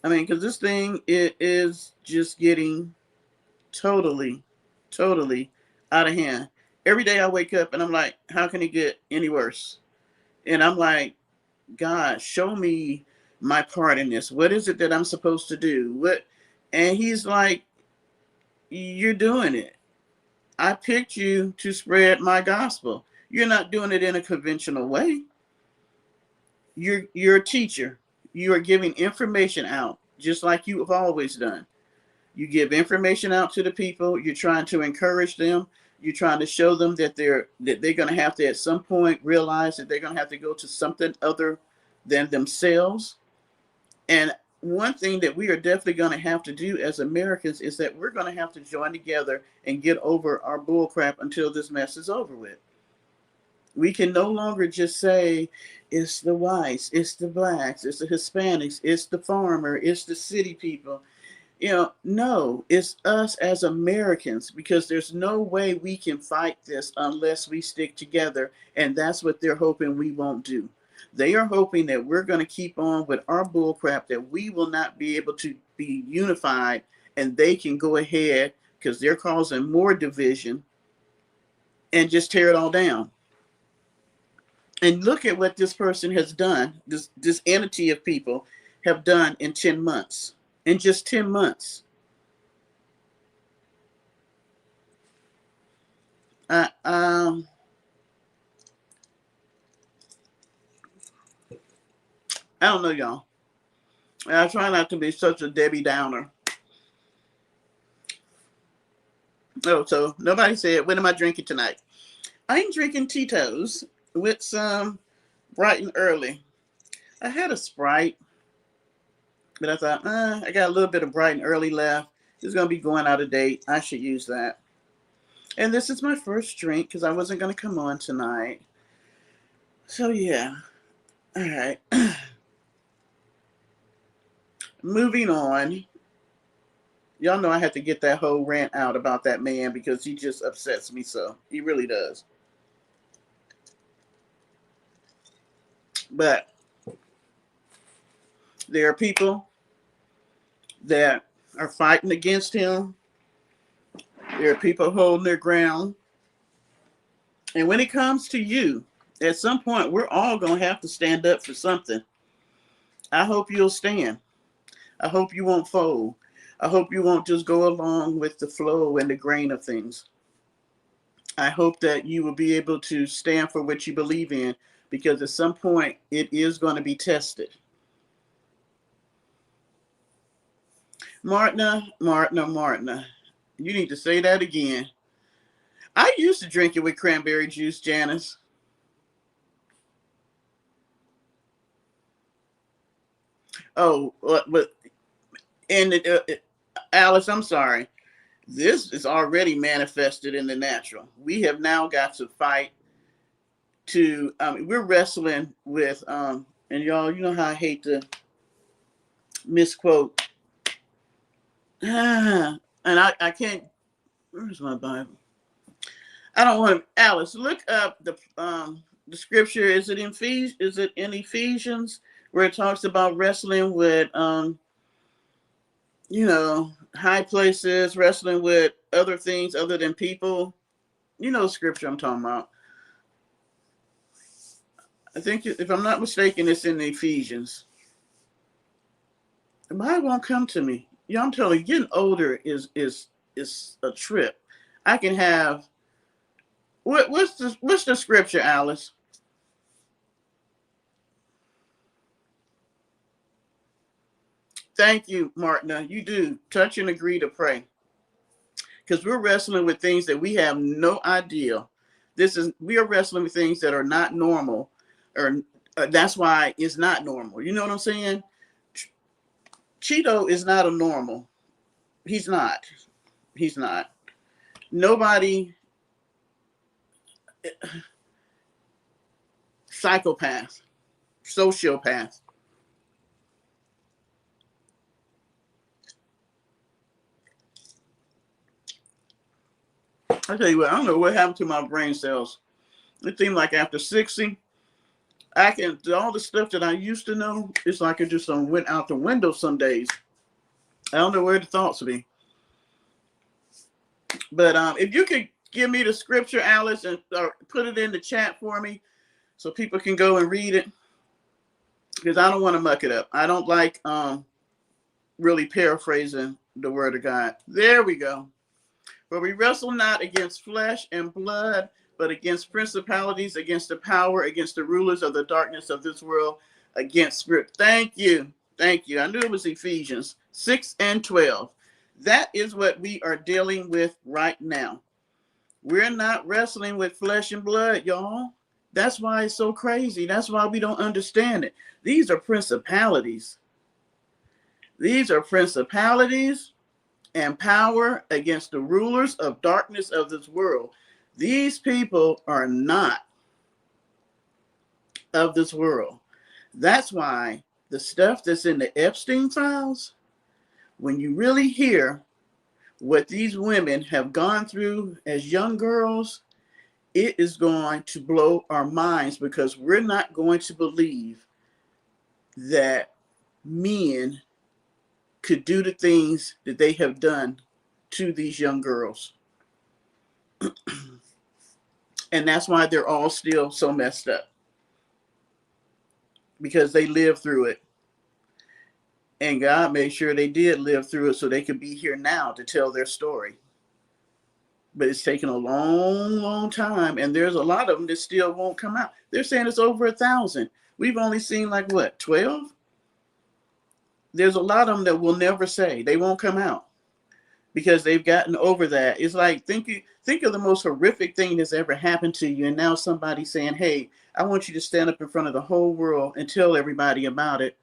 I mean, because this thing it is just getting totally, totally out of hand. Every day I wake up and I'm like, how can it get any worse? And I'm like, God, show me my part in this. What is it that I'm supposed to do? What? And he's like, you're doing it. I picked you to spread my gospel. You're not doing it in a conventional way. You're a teacher. You are giving information out just like you have always done. You give information out to the people. You're trying to encourage them. You're trying to show them that they're going to have to at some point realize that they're going to have to go to something other than themselves. And one thing that we are definitely going to have to do as Americans is that we're going to have to join together and get over our bullcrap until this mess is over with. We can no longer just say it's the whites, it's the blacks, it's the Hispanics, it's the farmer, it's the city people. No, it's us as Americans, because there's no way we can fight this unless we stick together. And that's what they're hoping we won't do. They are hoping that we're going to keep on with our bullcrap, that we will not be able to be unified, and they can go ahead because they're causing more division and just tear it all down. And look at what this person has done, this entity of people have done in 10 months. In just 10 months. I don't know, y'all. I try not to be such a Debbie Downer. Oh, so nobody said, what am I drinking tonight? I'm drinking Tito's with some bright and early. I had a Sprite, but I thought, I got a little bit of bright and early left. It's going to be going out of date. I should use that. And this is my first drink because I wasn't going to come on tonight. So, yeah. All right. Moving on. Y'all know I had to get that whole rant out about that man because he just upsets me so. He really does. But there are people that are fighting against him. There are people holding their ground. And when it comes to you, at some point, we're all going to have to stand up for something. I hope you'll stand. I hope you won't fold. I hope you won't just go along with the flow and the grain of things. I hope that you will be able to stand for what you believe in, because at some point it is going to be tested. Martina. You need to say that again. I used to drink it with cranberry juice, Janice. Oh, but and Alice, I'm sorry. This is already manifested in the natural. We have now got to fight to. We're wrestling with. And y'all, you know how I hate to misquote. And I can't. Where's my Bible? I don't want to. Alice, look up the scripture. Is it in Ephesians where it talks about wrestling with high places, wrestling with other things other than people? You know the scripture I'm talking about. I think, if I'm not mistaken, it's in Ephesians. The Bible won't come to me. Yeah, I'm telling you, getting older is a trip. I can have. What's the scripture, Alice? Thank you, Martina. You do touch and agree to pray, because we're wrestling with things that we have no idea. We are wrestling with things that are not normal, or that's why it's not normal. You know what I'm saying? Cheeto is not a normal. He's not. He's not. Nobody, psychopath, sociopath. I tell you what, I don't know what happened to my brain cells. It seemed like after 60, I can, all the stuff that I used to know, it's like it just went out the window some days. I don't know where the thoughts be. But if you could give me the scripture, Alice, and put it in the chat for me so people can go and read it, because I don't want to muck it up. I don't like really paraphrasing the word of God. There we go. For we wrestle not against flesh and blood, but against principalities, against the power, against the rulers of the darkness of this world, against spirit. Thank you. Thank you. I knew it was Ephesians 6 and 12. That is what we are dealing with right now. We're not wrestling with flesh and blood, y'all. That's why it's so crazy. That's why we don't understand it. These are principalities. These are principalities and power against the rulers of darkness of this world. These people are not of this world. That's why the stuff that's in the Epstein files, when you really hear what these women have gone through as young girls, it is going to blow our minds, because we're not going to believe that men could do the things that they have done to these young girls. And that's why they're all still so messed up, because they lived through it. And God made sure they did live through it so they could be here now to tell their story. But it's taken a long, long time. And there's a lot of them that still won't come out. They're saying it's over 1,000. We've only seen like what, 12? There's a lot of them that will never say. They won't come out because they've gotten over that. It's like, think of the most horrific thing that's ever happened to you. And now somebody's saying, hey, I want you to stand up in front of the whole world and tell everybody about it.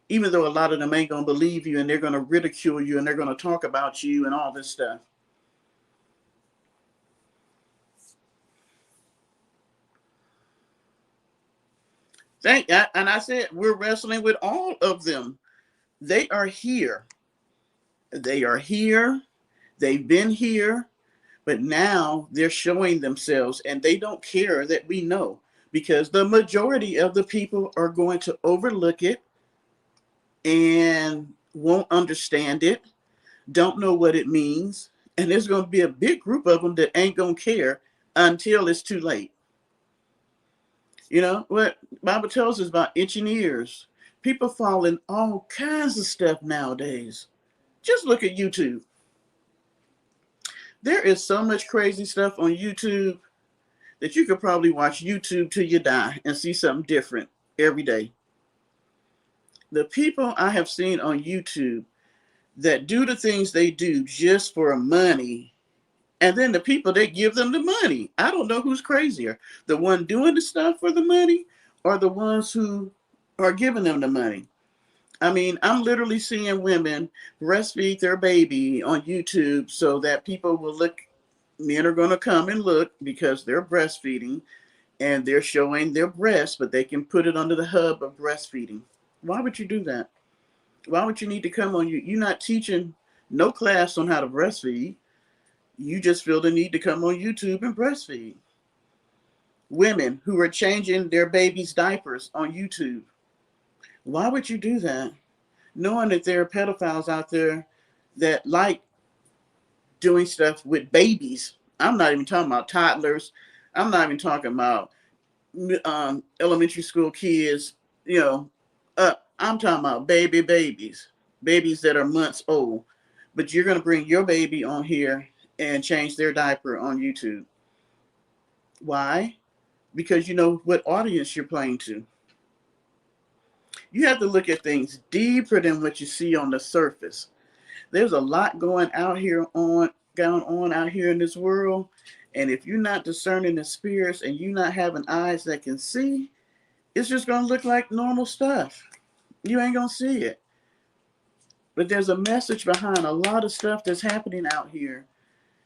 Even though a lot of them ain't going to believe you, and they're going to ridicule you, and they're going to talk about you and all this stuff. And I said, we're wrestling with all of them. They are here. They are here. They've been here, but now they're showing themselves, and they don't care that we know, because the majority of the people are going to overlook it and won't understand it, don't know what it means. And there's going to be a big group of them that ain't going to care until it's too late. You know what Bible tells us about itching ears. People fall in all kinds of stuff nowadays. Just look at YouTube. There is so much crazy stuff on YouTube that you could probably watch YouTube till you die and see something different every day. The people I have seen on YouTube that do the things they do just for money, and then the people that give them the money. I don't know who's crazier, the one doing the stuff for the money or the ones who are giving them the money. I mean, I'm literally seeing women breastfeed their baby on YouTube so that people will look, men are going to come and look because they're breastfeeding and they're showing their breasts, but they can put it under the hub of breastfeeding. Why would you do that? Why would you need to come on you? You're not teaching no class on how to breastfeed. You just feel the need to come on YouTube and breastfeed. Women who are changing their babies' diapers on YouTube. Why would you do that? Knowing that there are pedophiles out there that like doing stuff with babies. I'm not even talking about toddlers. I'm not even talking about elementary school kids, you know. I'm talking about babies that are months old. But you're going to bring your baby on here and change their diaper on YouTube. Why? Because you know what audience you're playing to. You have to look at things deeper than what you see on the surface. There's a lot going on out here in this world. And if you're not discerning the spirits and you're not having eyes that can see, it's just going to look like normal stuff. You ain't going to see it. But there's a message behind a lot of stuff that's happening out here.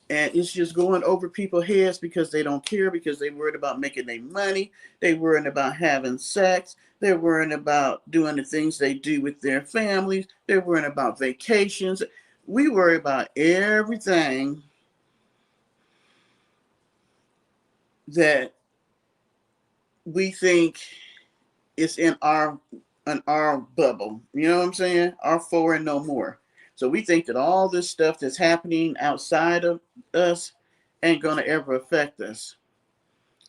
And it's just going over people's heads because they don't care, because they worried about making their money. They worried about having sex. They're worrying about doing the things they do with their families. They're worrying about vacations. We worry about everything that we think is in our bubble. You know what I'm saying? Our four and no more. So we think that all this stuff that's happening outside of us ain't gonna ever affect us.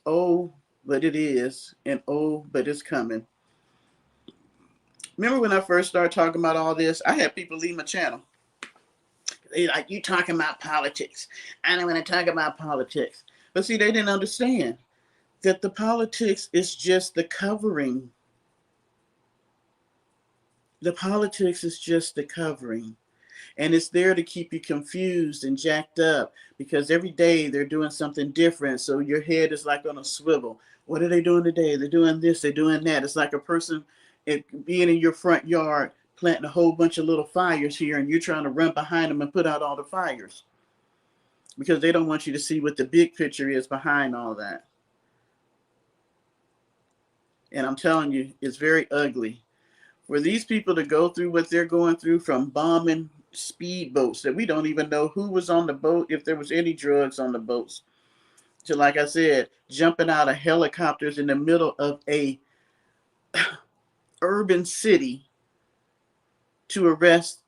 Oh, but it is, and oh, but it's coming. Remember when I first started talking about all this? I had people leave my channel. They like, you talking about politics. I don't want to talk about politics. But see, they didn't understand that the politics is just the covering. The politics is just the covering. And it's there to keep you confused and jacked up, because every day they're doing something different. So your head is like on a swivel. What are they doing today? They're doing this, they're doing that. It's like a person being in your front yard, planting a whole bunch of little fires here, and you're trying to run behind them and put out all the fires, because they don't want you to see what the big picture is behind all that. And I'm telling you, it's very ugly. For these people to go through what they're going through, from bombing speedboats that we don't even know who was on the boat, if there was any drugs on the boats, to, like I said, jumping out of helicopters in the middle of a urban city to arrest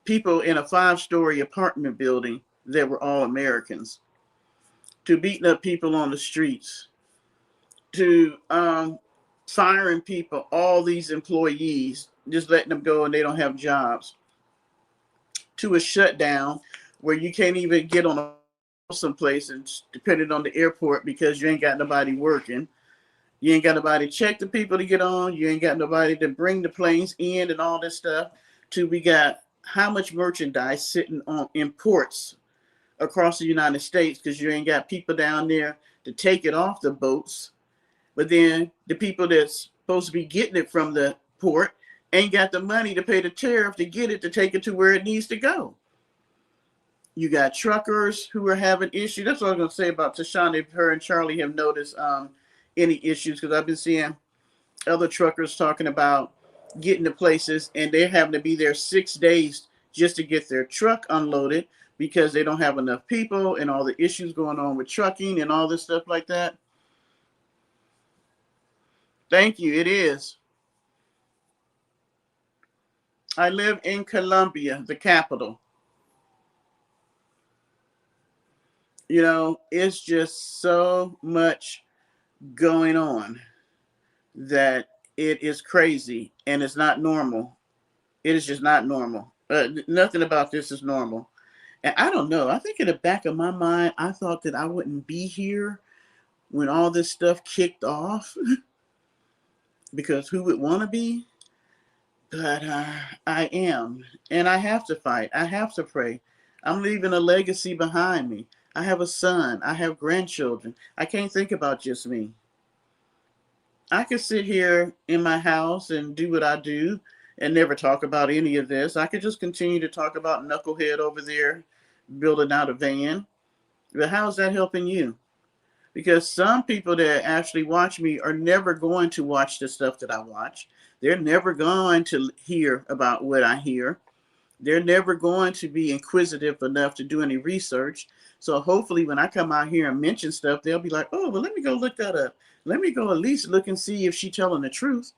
people in a 5-story apartment building that were all Americans, to beating up people on the streets, to firing people, all these employees, just letting them go and they don't have jobs, to a shutdown where you can't even get on a someplace and depending on the airport because you ain't got nobody working. You ain't got nobody to check the people to get on. You ain't got nobody to bring the planes in and all this stuff. To we got how much merchandise sitting on imports across the United States because you ain't got people down there to take it off the boats. But then the people that's supposed to be getting it from the port ain't got the money to pay the tariff to get it, to take it to where it needs to go. You got truckers who are having issues. That's what I was going to say about Tashawn. If her and Charlie have noticed any issues, because I've been seeing other truckers talking about getting to places and they're having to be there 6 days just to get their truck unloaded because they don't have enough people and all the issues going on with trucking and all this stuff like that. Thank you. It is. I live in Colombia, the capital. You know, it's just so much going on that it is crazy and it's not normal. It is just not normal. Nothing about this is normal. And I don't know. I think in the back of my mind, I thought that I wouldn't be here when all this stuff kicked off because who would want to be? But I am. And I have to fight. I have to pray. I'm leaving a legacy behind me. I have a son. I have grandchildren. I can't think about just me. I could sit here in my house and do what I do and never talk about any of this. I could just continue to talk about Knucklehead over there building out a van. But how's that helping you? Because some people that actually watch me are never going to watch the stuff that I watch. They're never going to hear about what I hear. They're never going to be inquisitive enough to do any research. So hopefully when I come out here and mention stuff, they'll be like, oh, well, let me go look that up. Let me go at least look and see if she's telling the truth.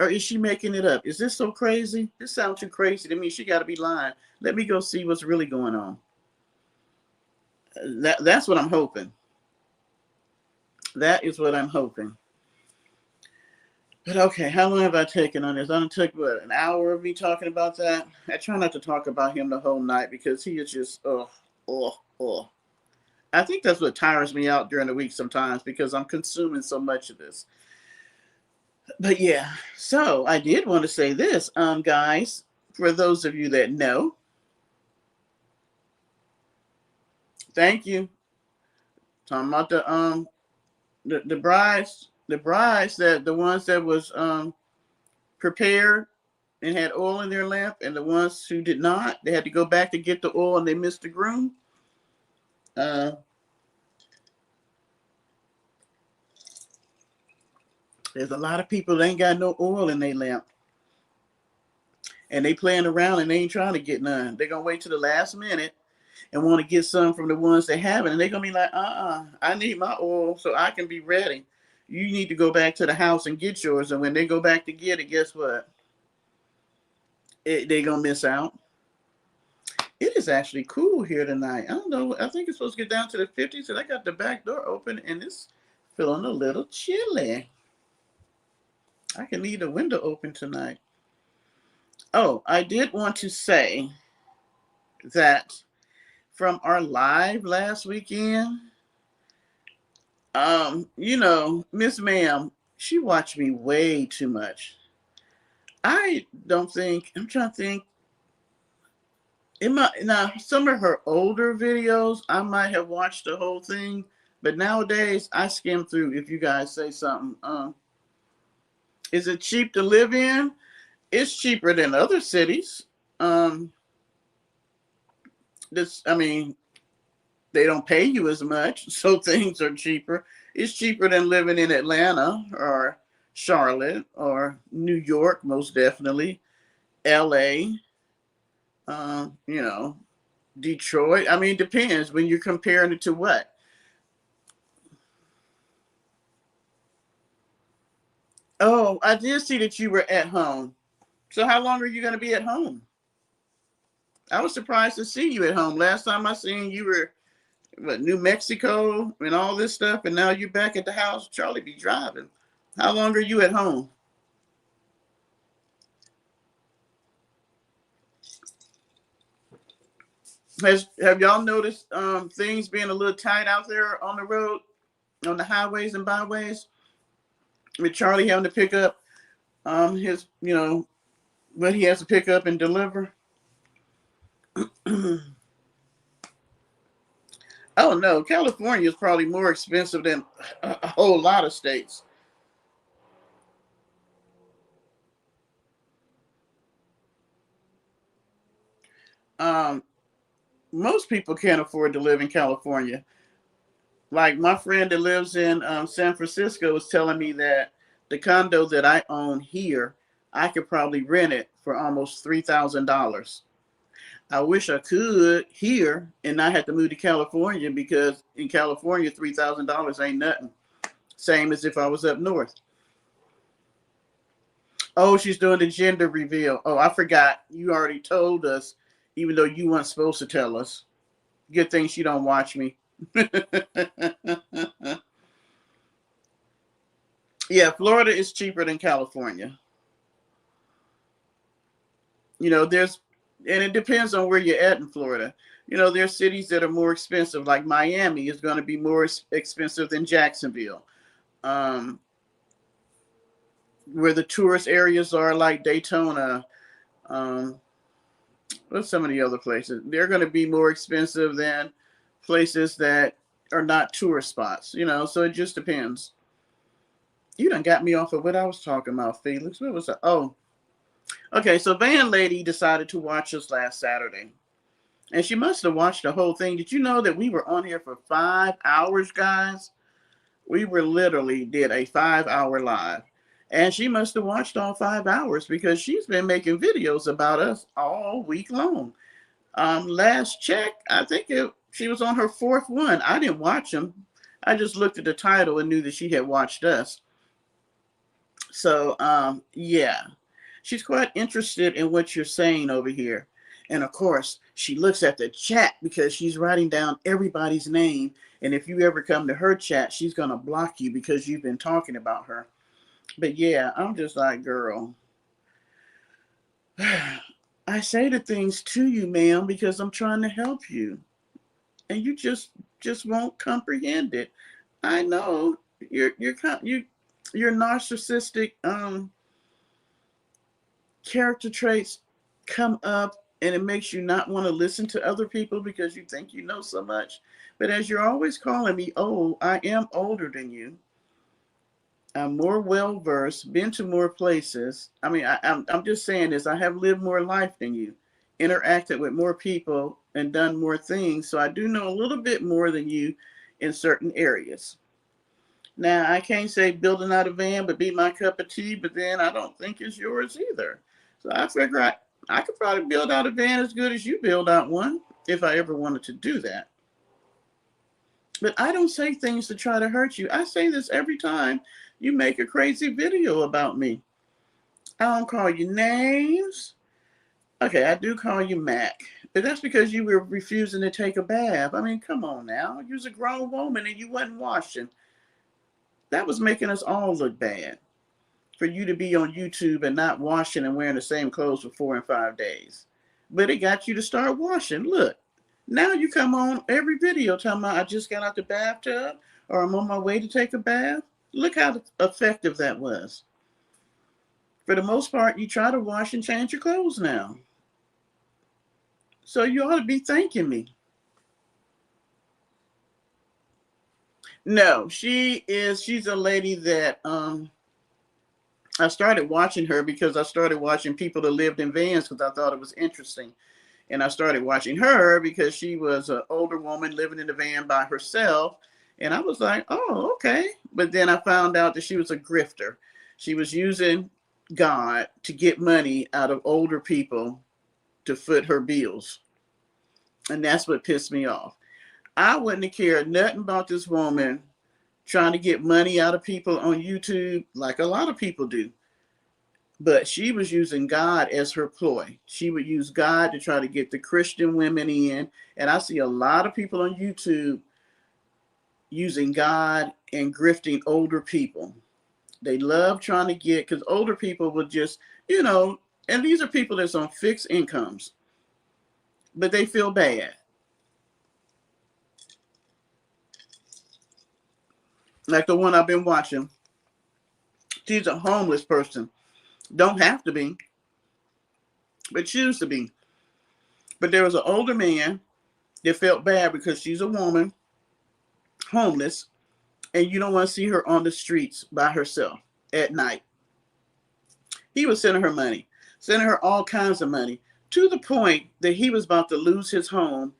Or is she making it up? Is this so crazy? This sounds too crazy to me. She got to be lying. Let me go see what's really going on. That's what I'm hoping. That is what I'm hoping. But okay, how long have I taken on this? I took what, an hour of me talking about that? I try not to talk about him the whole night because he is just oh. I think that's what tires me out during the week sometimes because I'm consuming so much of this. But yeah, so I did want to say this, guys, for those of you that know, thank you. Talking about the brides, that the ones that was prepared and had oil in their lamp, and the ones who did not, they had to go back to get the oil and they missed the groom. Uh, there's a lot of people that ain't got no oil in their lamp, and they playing around and they ain't trying to get none. They're gonna wait to the last minute and want to get some from the ones they haven't, and they're gonna be like, I need my oil so I can be ready. You need to go back to the house and get yours, and when they go back to get it, guess what? They're gonna miss out. It is actually cool here tonight. I don't know. I think it's supposed to get down to the 50s, and I got the back door open, and it's feeling a little chilly. I can leave the window open tonight. Oh, I did want to say that from our live last weekend, Miss Ma'am, she watched me way too much. I don't think, I'm trying to think, now some of her older videos, I might have watched the whole thing, but nowadays I skim through if you guys say something. Is it cheap to live in? It's cheaper than other cities. Um, I mean, they don't pay you as much, so things are cheaper. It's cheaper than living in Atlanta or Charlotte or New York, most definitely. LA, you know, Detroit. I mean, it depends when you're comparing it to what. Oh, I did see that you were at home. So how long are you going to be at home? I was surprised to see you at home. Last time I seen you were New Mexico and all this stuff, and now you're back at the house. Charlie be driving. How long are you at home? Have y'all noticed things being a little tight out there on the road, on the highways and byways, with Charlie having to pick up his, what he has to pick up and deliver? Oh no, California is probably more expensive than a whole lot of states. Um, Most people can't afford to live in California. Like my friend that lives in San Francisco was telling me that the condo that I own here, I could probably rent it for almost $3,000. I wish I could here and not have to move to California because in California, $3,000 ain't nothing. Same as if I was up north. Oh, she's doing the gender reveal. Oh, I forgot. You already told us, even though you weren't supposed to tell us. Good thing she don't watch me. Yeah, Florida is cheaper than California. There's, and it depends on where you're at in Florida. There's cities that are more expensive, like Miami is going to be more expensive than Jacksonville. Um, where the tourist areas are, like Daytona, um, what's some of the other places? They're going to be more expensive than places that are not tourist spots. So it just depends. You done got me off of what I was talking about, Felix. What was that? Oh, okay. So Van Lady decided to watch us last Saturday. And she must have watched the whole thing. Did you know that we were on here for 5 hours, guys? We were literally did a 5 hour live. And she must have watched all 5 hours because she's been making videos about us all week long. Last check, I think she was on her fourth one. I didn't watch them. I just looked at the title and knew that she had watched us. So, yeah, she's quite interested in what you're saying over here. And of course, she looks at the chat because she's writing down everybody's name. And if you ever come to her chat, she's going to block you because you've been talking about her. But yeah, I'm just like, girl, I say the things to you, ma'am, because I'm trying to help you. And you just won't comprehend it. I know your narcissistic character traits come up and it makes you not want to listen to other people because you think you know so much. But as you're always calling me old, I am older than you. I'm more well versed, been to more places. I mean, I'm just saying this. I have lived more life than you. interacted with more people and done more things. So I do know a little bit more than you in certain areas. Now, I can't say building out a van would be my cup of tea, but then I don't think it's yours either. So I figure I could probably build out a van as good as you build out one if I ever wanted to do that. But I don't say things to try to hurt you. I say this every time you make a crazy video about me. I don't call you names. Okay, I do call you Mac, but that's because you were refusing to take a bath. I mean, come on now. You was a grown woman and you wasn't washing. That was making us all look bad for you to be on YouTube and not washing and wearing the same clothes for 4 and 5 days. But it got you to start washing. Look, now you come on every video talking about I just got out the bathtub or I'm on my way to take a bath. Look how effective that was. For the most part, you try to wash and change your clothes now. So you ought to be thanking me. No, she's a lady that I started watching her because I started watching people that lived in vans because I thought it was interesting. And I started watching her because she was an older woman living in a van by herself. And I was like, oh, okay. But then I found out that she was a grifter. She was using God to get money out of older people to foot her bills. And that's what pissed me off. I wouldn't have cared nothing about this woman trying to get money out of people on YouTube like a lot of people do. But she was using God as her ploy. She would use God to try to get the Christian women in. And I see a lot of people on YouTube using God and grifting older people. They love trying to get, because older people would just, and these are people that's on fixed incomes, but they feel bad. Like the one I've been watching. She's a homeless person. Don't have to be, but choose to be. But there was an older man that felt bad because she's a woman, homeless, and you don't want to see her on the streets by herself at night. He was sending her money, sending her all kinds of money, to the point that he was about to lose his home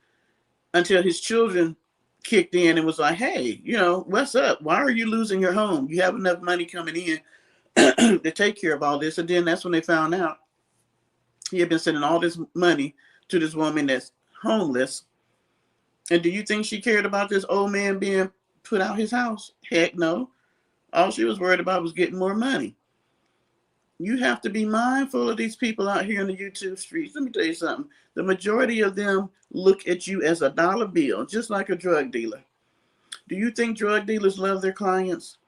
until his children kicked in and was like, hey, what's up? Why are you losing your home? You have enough money coming in to take care of all this. And then that's when they found out he had been sending all this money to this woman that's homeless. And do you think she cared about this old man being put out his house? Heck no. All she was worried about was getting more money. You have to be mindful of these people out here in the YouTube streets. Let me tell you something. The majority of them look at you as a dollar bill, just like a drug dealer. Do you think drug dealers love their clients?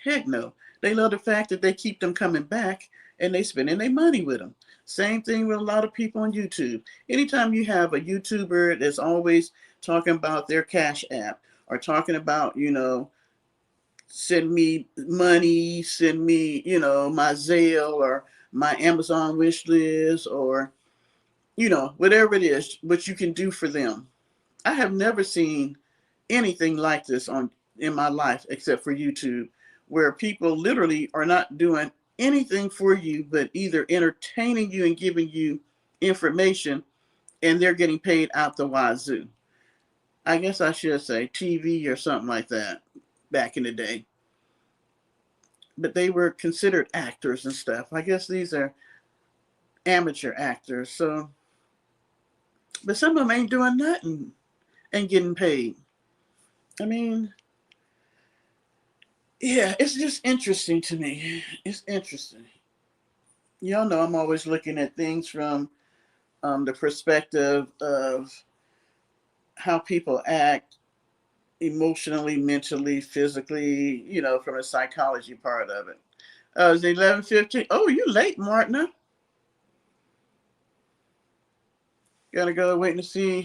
Heck no. They love the fact that they keep them coming back and they spending their money with them. Same thing with a lot of people on YouTube. Anytime you have a YouTuber that's always talking about their Cash App or talking about, send me money, send me, my Zelle or my Amazon wish list or, whatever it is, what you can do for them. I have never seen anything like this in my life except for YouTube, where people literally are not doing anything for you but either entertaining you and giving you information, and they're getting paid out the wazoo. I guess I should say TV or something like that back in the day. But they were considered actors and stuff. I guess these are amateur actors. So, but some of them ain't doing nothing and getting paid. I mean, yeah, it's just interesting to me. It's interesting. Y'all know I'm always looking at things from the perspective of how people act emotionally, mentally, physically, from the psychology part of it. It's 11:15. Oh, you late, Martina. Gotta go waiting to see.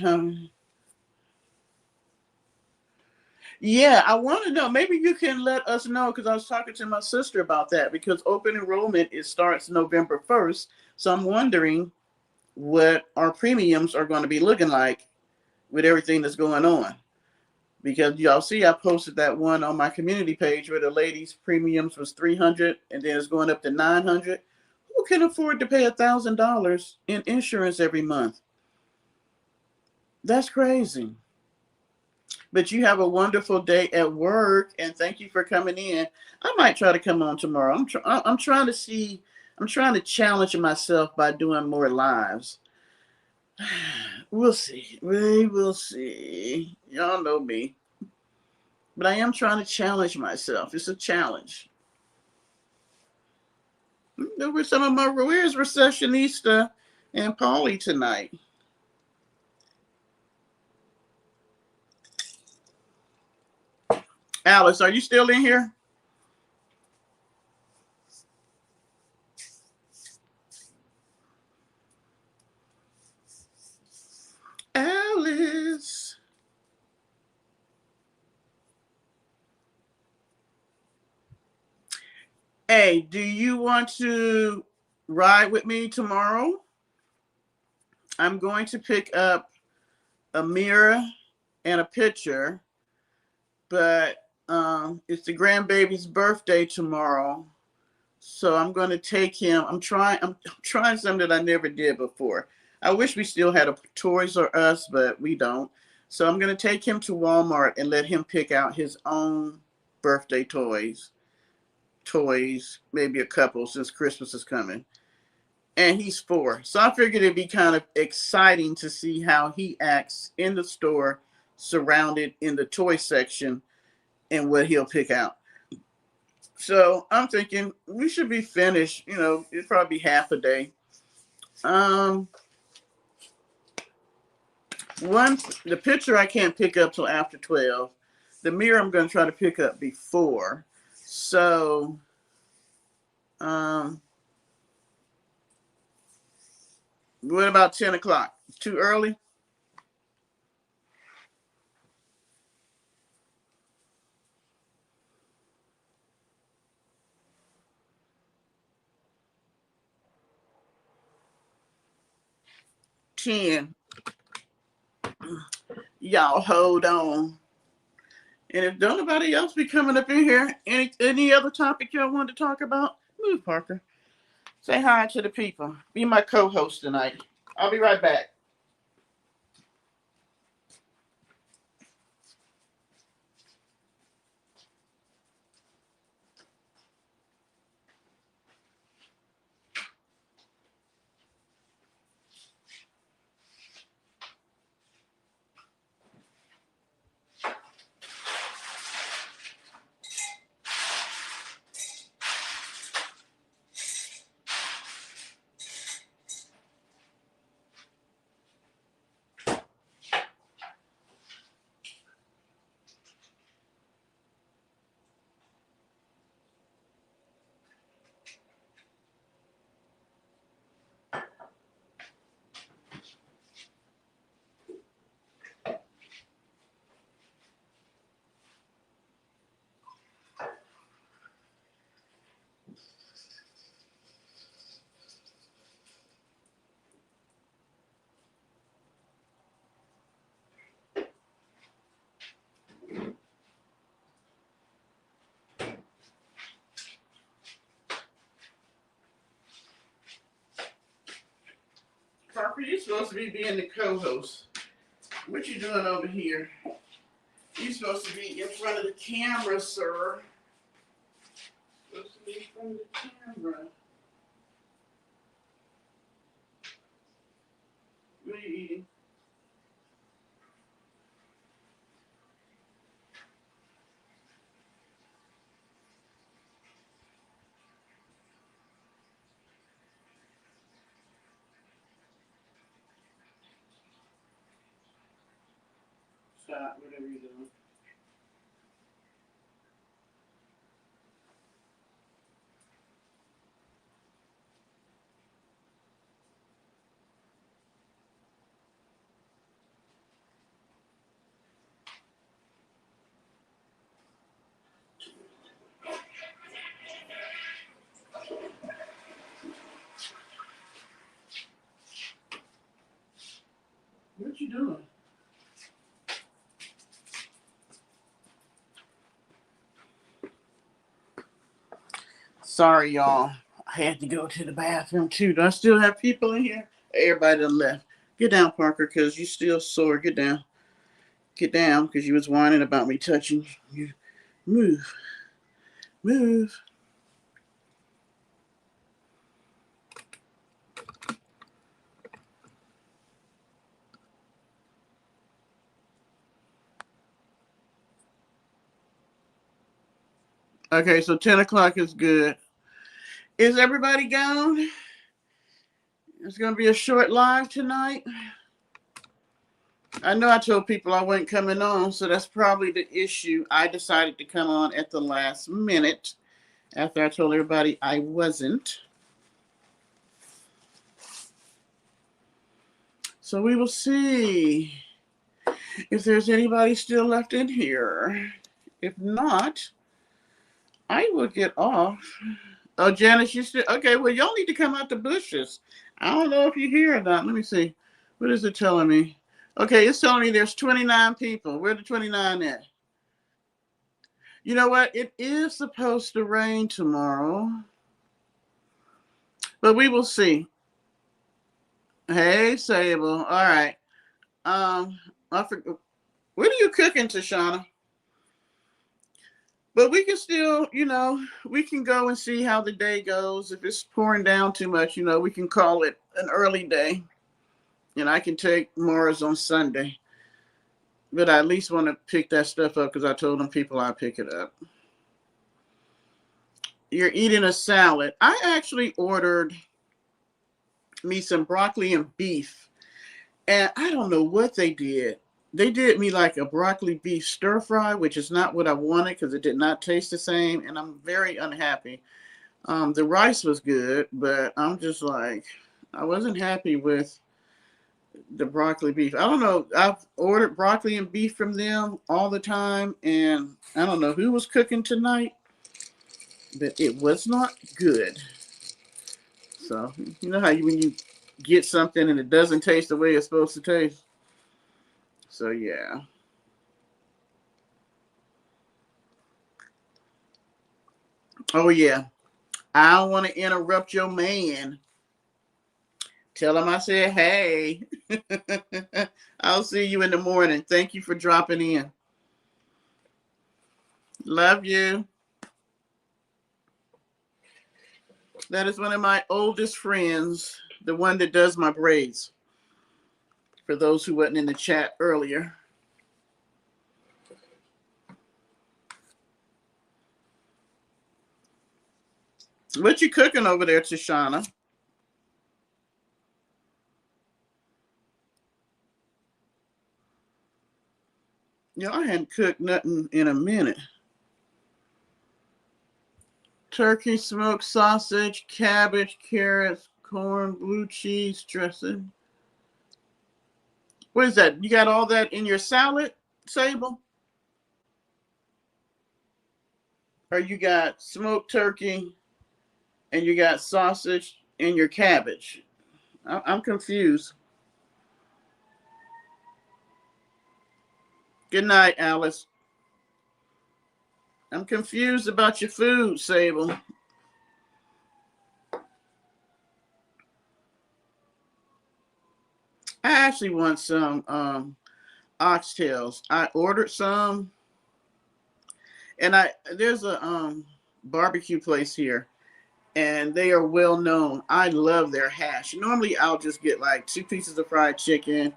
Yeah, I want to know. Maybe you can let us know, because I was talking to my sister about that, because open enrollment starts November 1st. So I'm wondering what our premiums are going to be looking like with everything that's going on. Because y'all see, I posted that one on my community page where the lady's premiums was $300 and then it's going up to $900. Who can afford to pay $1,000 in insurance every month? That's crazy. But you have a wonderful day at work, and thank you for coming in. I might try to come on tomorrow. I'm trying to see. I'm trying to challenge myself by doing more lives. We'll see. We will see. Y'all know me. But I am trying to challenge myself. It's a challenge. There were some of my where's Recessionista and Polly tonight. Alice, are you still in here? Alice. Hey, do you want to ride with me tomorrow? I'm going to pick up a mirror and a picture, but it's the grandbaby's birthday tomorrow. So I'm going to take him. I'm trying something that I never did before. I wish we still had a Toys R Us, but we don't. So I'm going to take him to Walmart and let him pick out his own birthday toys. Maybe a couple since Christmas is coming. And he's 4. So I figured it'd be kind of exciting to see how he acts in the store, surrounded in the toy section, and what he'll pick out. So I'm thinking we should be finished. It'd probably be half a day. The picture I can't pick up till after 12. The mirror I'm going to try to pick up before. So, what about 10 o'clock? Too early? $10. Y'all hold on. And if don't nobody else be coming up in here, any other topic y'all want to talk about, move, Parker. Say hi to the people. Be my co-host tonight. I'll be right back. Parker, you're supposed to be being the co-host. What you doing over here? You're supposed to be in front of the camera, sir. Supposed to be in front of the camera. What are you eating? Stop, whatever you're doing. What you doing? Sorry, y'all. I had to go to the bathroom too. Do I still have people in here? Everybody done left. Get down, Parker, because you still sore. Get down. Get down, because you was whining about me touching you. Move. Move. Okay, so 10 o'clock is good. Is everybody gone? It's going to be a short live tonight. I know I told people I wasn't coming on, so that's probably the issue. I decided to come on at the last minute after I told everybody I wasn't. So we will see if there's anybody still left in here. If not, I will get off. Oh, Janice, you still okay? Well, y'all need to come out the bushes. I don't know if you're here or not. Let me see. What is it telling me? Okay, it's telling me there's 29 people. Where the 29 at? You know what? It is supposed to rain tomorrow, but we will see. Hey, Sable. All right. I forget. What are you cooking, Tashana? But we can still, we can go and see how the day goes. If it's pouring down too much, we can call it an early day. And I can take Mars on Sunday. But I at least want to pick that stuff up because I told them people I'd pick it up. You're eating a salad. I actually ordered me some broccoli and beef. And I don't know what they did. They did me like a broccoli beef stir fry, which is not what I wanted because it did not taste the same. And I'm very unhappy. The rice was good, but I'm just like, I wasn't happy with the broccoli beef. I don't know. I've ordered broccoli and beef from them all the time. And I don't know who was cooking tonight, but it was not good. So, you know how when you get something and it doesn't taste the way it's supposed to taste? So, yeah. Oh, yeah. I don't want to interrupt your man. Tell him I said, hey. I'll see you in the morning. Thank you for dropping in. Love you. That is one of my oldest friends, the one that does my braids. For those who wasn't in the chat earlier. What you cooking over there, Tashana? I hadn't cooked nothing in a minute. Turkey, smoked sausage, cabbage, carrots, corn, blue cheese dressing. What is that? You got all that in your salad, Sable? Or you got smoked turkey and you got sausage in your cabbage? I'm confused. Good night, Alice. I'm confused about your food, Sable. I actually want some oxtails. I ordered some, and there's a barbecue place here, and they are well known. I love their hash. Normally, I'll just get like 2 pieces of fried chicken,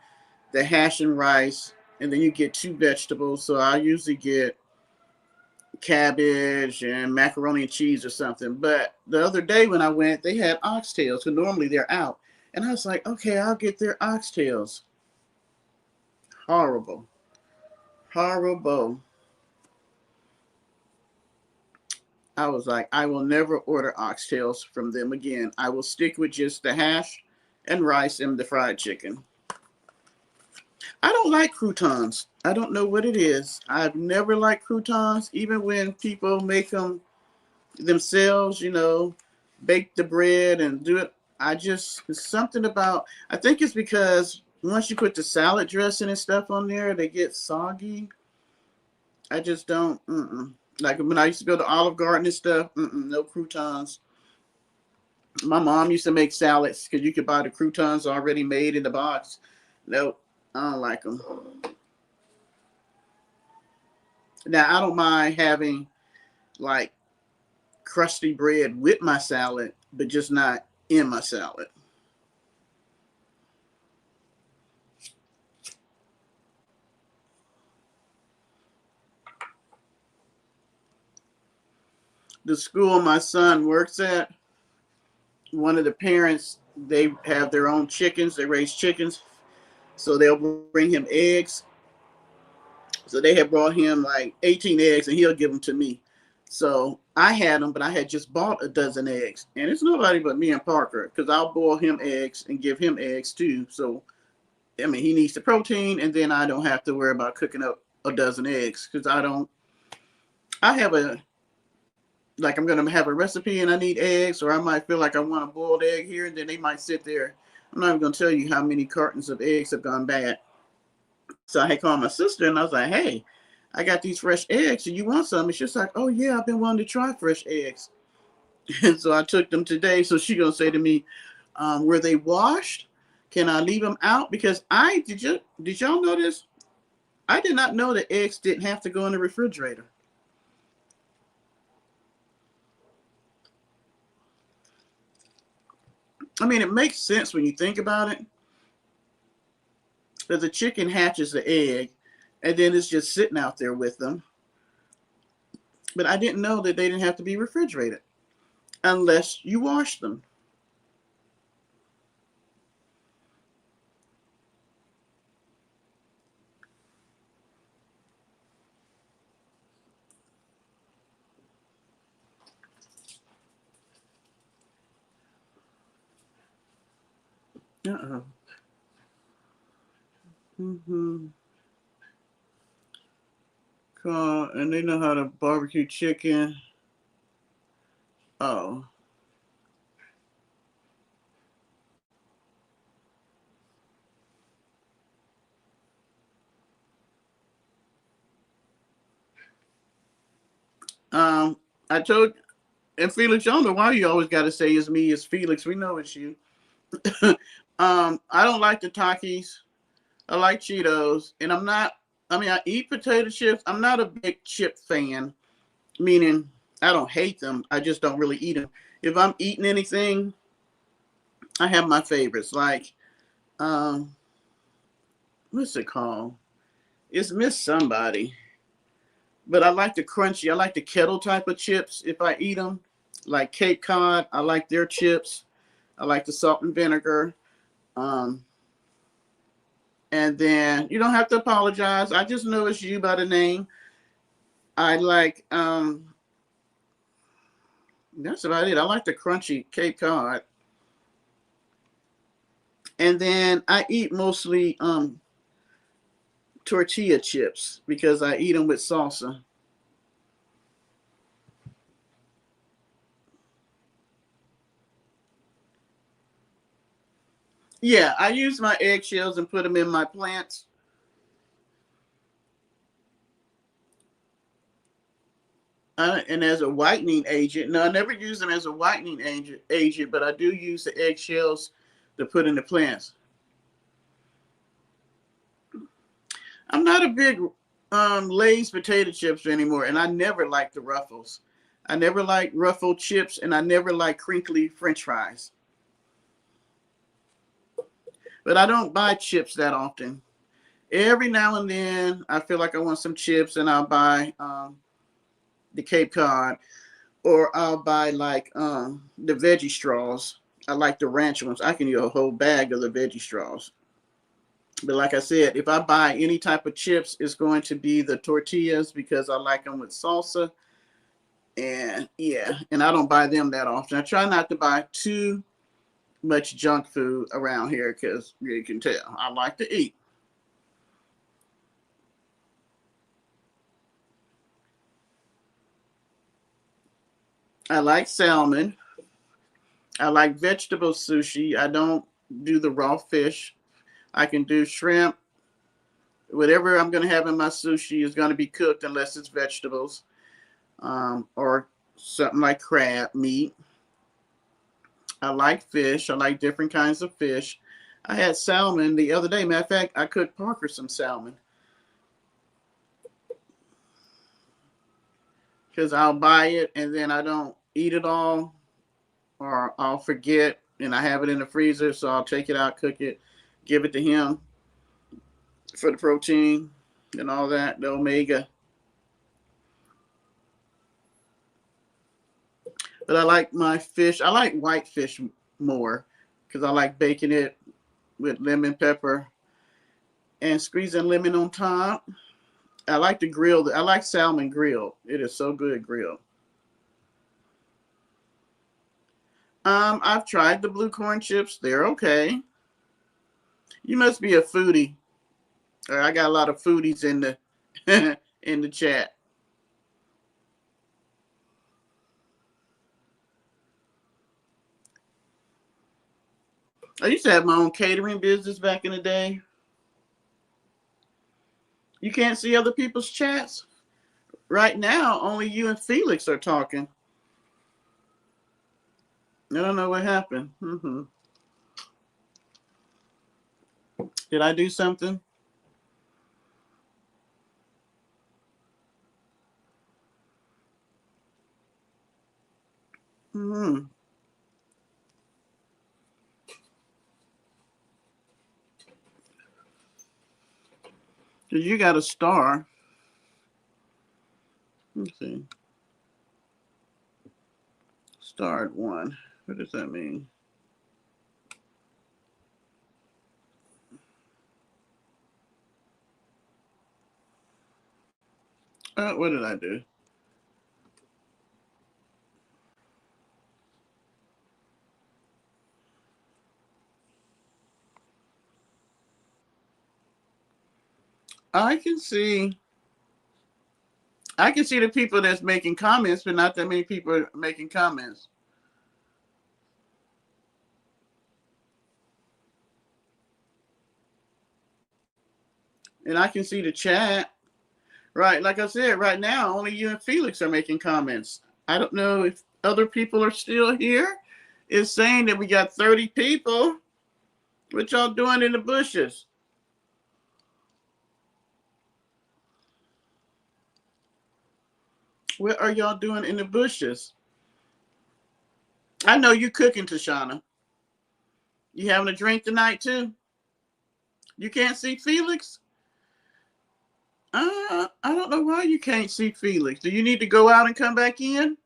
the hash and rice, and then you get 2 vegetables. So I usually get cabbage and macaroni and cheese or something. But the other day when I went, they had oxtails, because normally they're out. And I was like, okay, I'll get their oxtails. Horrible. Horrible. I was like, I will never order oxtails from them again. I will stick with just the hash and rice and the fried chicken. I don't like croutons. I don't know what it is. I've never liked croutons, even when people make them themselves, bake the bread and do it. It's something about, I think it's because once you put the salad dressing and stuff on there, they get soggy. I just don't, Like when I used to go to Olive Garden and stuff, no croutons. My mom used to make salads because you could buy the croutons already made in the box. Nope, I don't like them. Now I don't mind having like crusty bread with my salad, but just not in my salad. The school my son works at, one of the parents, they have their own chickens. They raise chickens, so they'll bring him eggs. So they have brought him like 18 eggs, and he'll give them to me. So I had them, but I had just bought a dozen eggs, and it's nobody but me and Parker because I'll boil him eggs and give him eggs too. So I mean, he needs the protein, and then I don't have to worry about cooking up a dozen eggs because I don't. I have a like I'm gonna have a recipe and I need eggs, or I might feel like I want a boiled egg here, and then they might sit there. I'm not even gonna tell you how many cartons of eggs have gone bad. So I had called my sister and I was like, "Hey, I got these fresh eggs. Do you want some?" And she's like, "Oh yeah, I've been wanting to try fresh eggs." And so I took them today. So she's gonna say to me, "Were they washed? Can I leave them out?" Because I did y'all know this? I did not know that eggs didn't have to go in the refrigerator. I mean, it makes sense when you think about it. Because the chicken hatches the egg, and then it's just sitting out there with them. But I didn't know that they didn't have to be refrigerated unless you wash them. Uh-oh. Mm-hmm. And they know how to barbecue chicken. Oh. Um, I told and Felix, you don't know why you always got to say it's me, it's Felix. We know it's you. I don't like the Takis. I like Cheetos, and I'm not. I mean, I eat potato chips. I'm not a big chip fan, meaning I don't hate them. I just don't really eat them. If I'm eating anything, I have my favorites. Like, um, what's it called? It's Miss Somebody, but I like the crunchy. I like the kettle type of chips. If I eat them, like Cape Cod, I like their chips. I like the salt and vinegar. Um, and then you don't have to apologize. I just know it's you by the name. I like that's about it. I like the crunchy Cape Cod. And then I eat mostly tortilla chips because I eat them with salsa. Yeah, I use my eggshells and put them in my plants. And as a whitening agent. No, I never use them as a whitening agent, but I do use the eggshells to put in the plants. I'm not a big Lay's potato chips anymore, and I never liked the Ruffles. I never liked Ruffle chips, and I never liked crinkly French fries. But I don't buy chips that often. Every now and then, I feel like I want some chips, and I'll buy the Cape Cod, or I'll buy like the veggie straws. I like the ranch ones. I can eat a whole bag of the veggie straws. But like I said, if I buy any type of chips, it's going to be the tortillas because I like them with salsa. And yeah, and I don't buy them that often. I try not to buy too much junk food around here because you can tell I like to eat. I like salmon. I like vegetable sushi. I don't do the raw fish. I can do shrimp. Whatever I'm going to have in my sushi is going to be cooked unless it's vegetables, or something like crab meat. I like fish. I like different kinds of fish. I had salmon the other day. Matter of fact, I cooked Parker some salmon because I'll buy it and then I don't eat it all, or I'll forget and I have it in the freezer. So I'll take it out, cook it, give it to him for the protein and all that, the omega. But I like my fish. I like white fish more because I like baking it with lemon pepper and squeezing lemon on top. I like the grilled. I like salmon grilled. It is so good grilled. I've tried the blue corn chips. They're okay. You must be a foodie. I got a lot of foodies in the in the chat. I used to have my own catering business back in the day. You can't see other people's chats? Right now, only you and Felix are talking. I don't know what happened. Did I do something? Hmm. Cause you got a star. Let's see. Starred one. What does that mean? What did I do? I can see. I can see the people that's making comments, but not that many people are making comments. And I can see the chat. Right, like I said, right now only you and Felix are making comments. I don't know if other people are still here. It's saying that we got 30 people. What y'all doing in the bushes? What are y'all doing in the bushes? I know you cooking, Tashana. You having a drink tonight too? You can't see Felix? I don't know why you can't see Felix. Do you need to go out and come back in?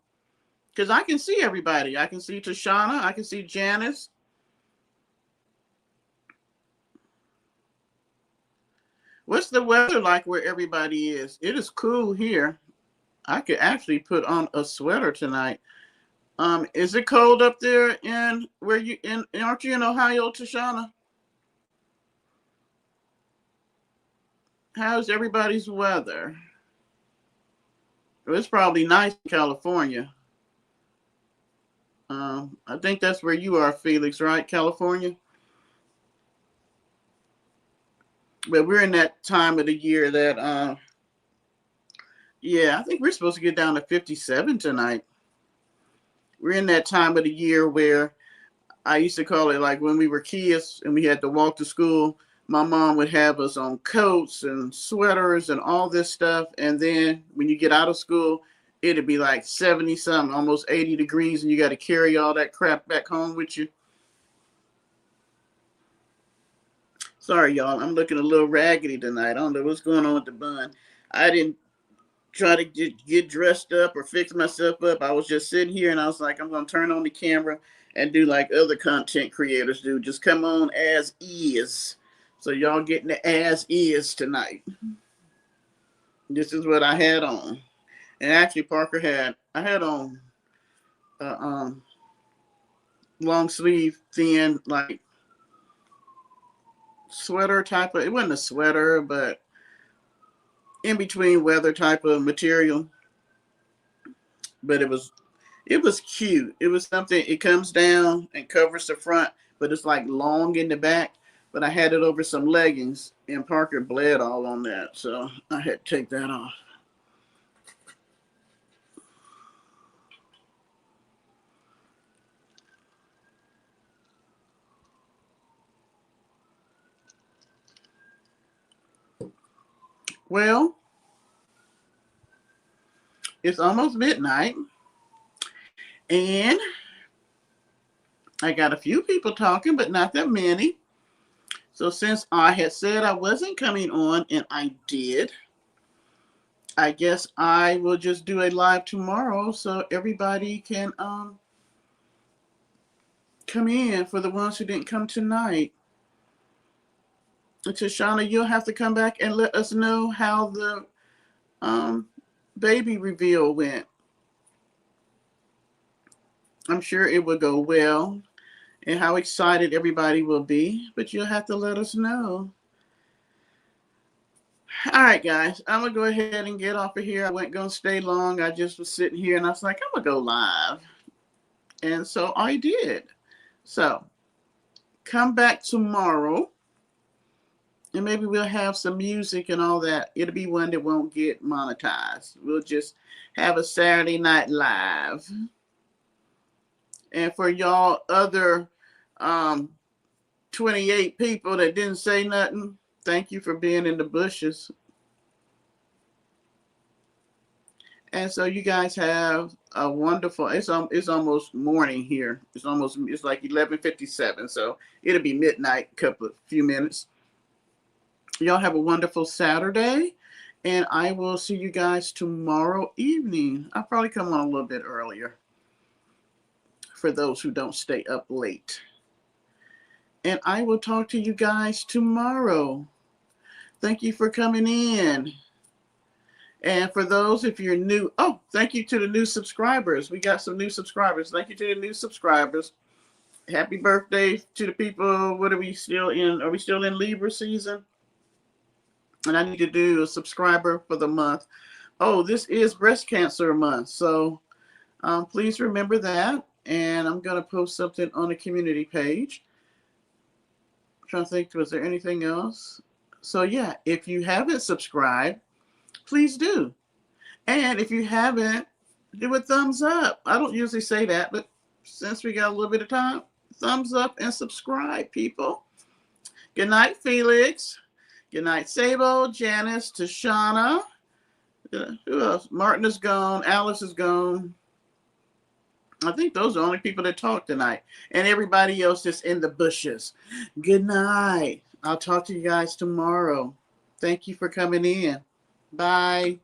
Because I can see everybody. I can see Tashana. I can see Janice. What's the weather like where everybody is? It is cool here. I could actually put on a sweater tonight. Is it cold up there in where you in? Aren't you in Ohio, Tashana? How's everybody's weather? Well, it's probably nice in California. I think that's where you are, Felix, right? California. But we're in that time of the year that, yeah, I think we're supposed to get down to 57 tonight. We're in that time of the year where I used to call it like when we were kids and we had to walk to school. My mom would have us on coats and sweaters and all this stuff. And then when you get out of school, it'd be like 70 something, almost 80 degrees, and you got to carry all that crap back home with you. Sorry, y'all. I'm looking a little raggedy tonight. I don't know what's going on with the bun. I didn't try to get dressed up or fix myself up. I was just sitting here and I was like, I'm going to turn on the camera and do like other content creators do. Just come on as is. So y'all getting the as is tonight. This is what I had on. And actually I had on a long sleeve thin like sweater type of, it wasn't a sweater, but in between weather type of material. But it was cute. It was something. It comes down and covers the front, but it's like long in the back. But I had it over some leggings, and Parker bled all on that, so I had to take that off. Well, it's almost midnight, and I got a few people talking, but not that many. So since I had said I wasn't coming on, and I did, I guess I will just do a live tomorrow so everybody can come in for the ones who didn't come tonight. And Tashana, you'll have to come back and let us know how the baby reveal went. I'm sure it will go well, and how excited everybody will be, but you'll have to let us know. All right, guys, I'm going to go ahead and get off of here. I wasn't going to stay long. I just was sitting here, and I was like, I'm going to go live. And so I did. So come back tomorrow, and maybe we'll have some music and all that. It'll be one that won't get monetized. We'll just have a Saturday night live. And for y'all other 28 people that didn't say nothing, thank you for being in the bushes. And so you guys have a wonderful, it's almost morning here. It's like 11:57. So it'll be midnight, few minutes. Y'all have a wonderful Saturday, and I will see you guys tomorrow evening. I'll probably come on a little bit earlier for those who don't stay up late. And I will talk to you guys tomorrow. Thank you for coming in. And for those, if you're new, thank you to the new subscribers. We got some new subscribers. Thank you to the new subscribers. Happy birthday to the people. What are we still in? Are we still in Libra season? And I need to do a subscriber for the month. Oh, this is breast cancer month. So please remember that. And I'm going to post something on the community page. I'm trying to think, was there anything else? So yeah, if you haven't subscribed, please do. And if you haven't, do a thumbs up. I don't usually say that, but since we got a little bit of time, thumbs up and subscribe, people. Good night, Felix. Good night, Sabo, Janice, Tashana. Who else? Martin is gone. Alice is gone. I think those are the only people that talk tonight. And everybody else is in the bushes. Good night. I'll talk to you guys tomorrow. Thank you for coming in. Bye.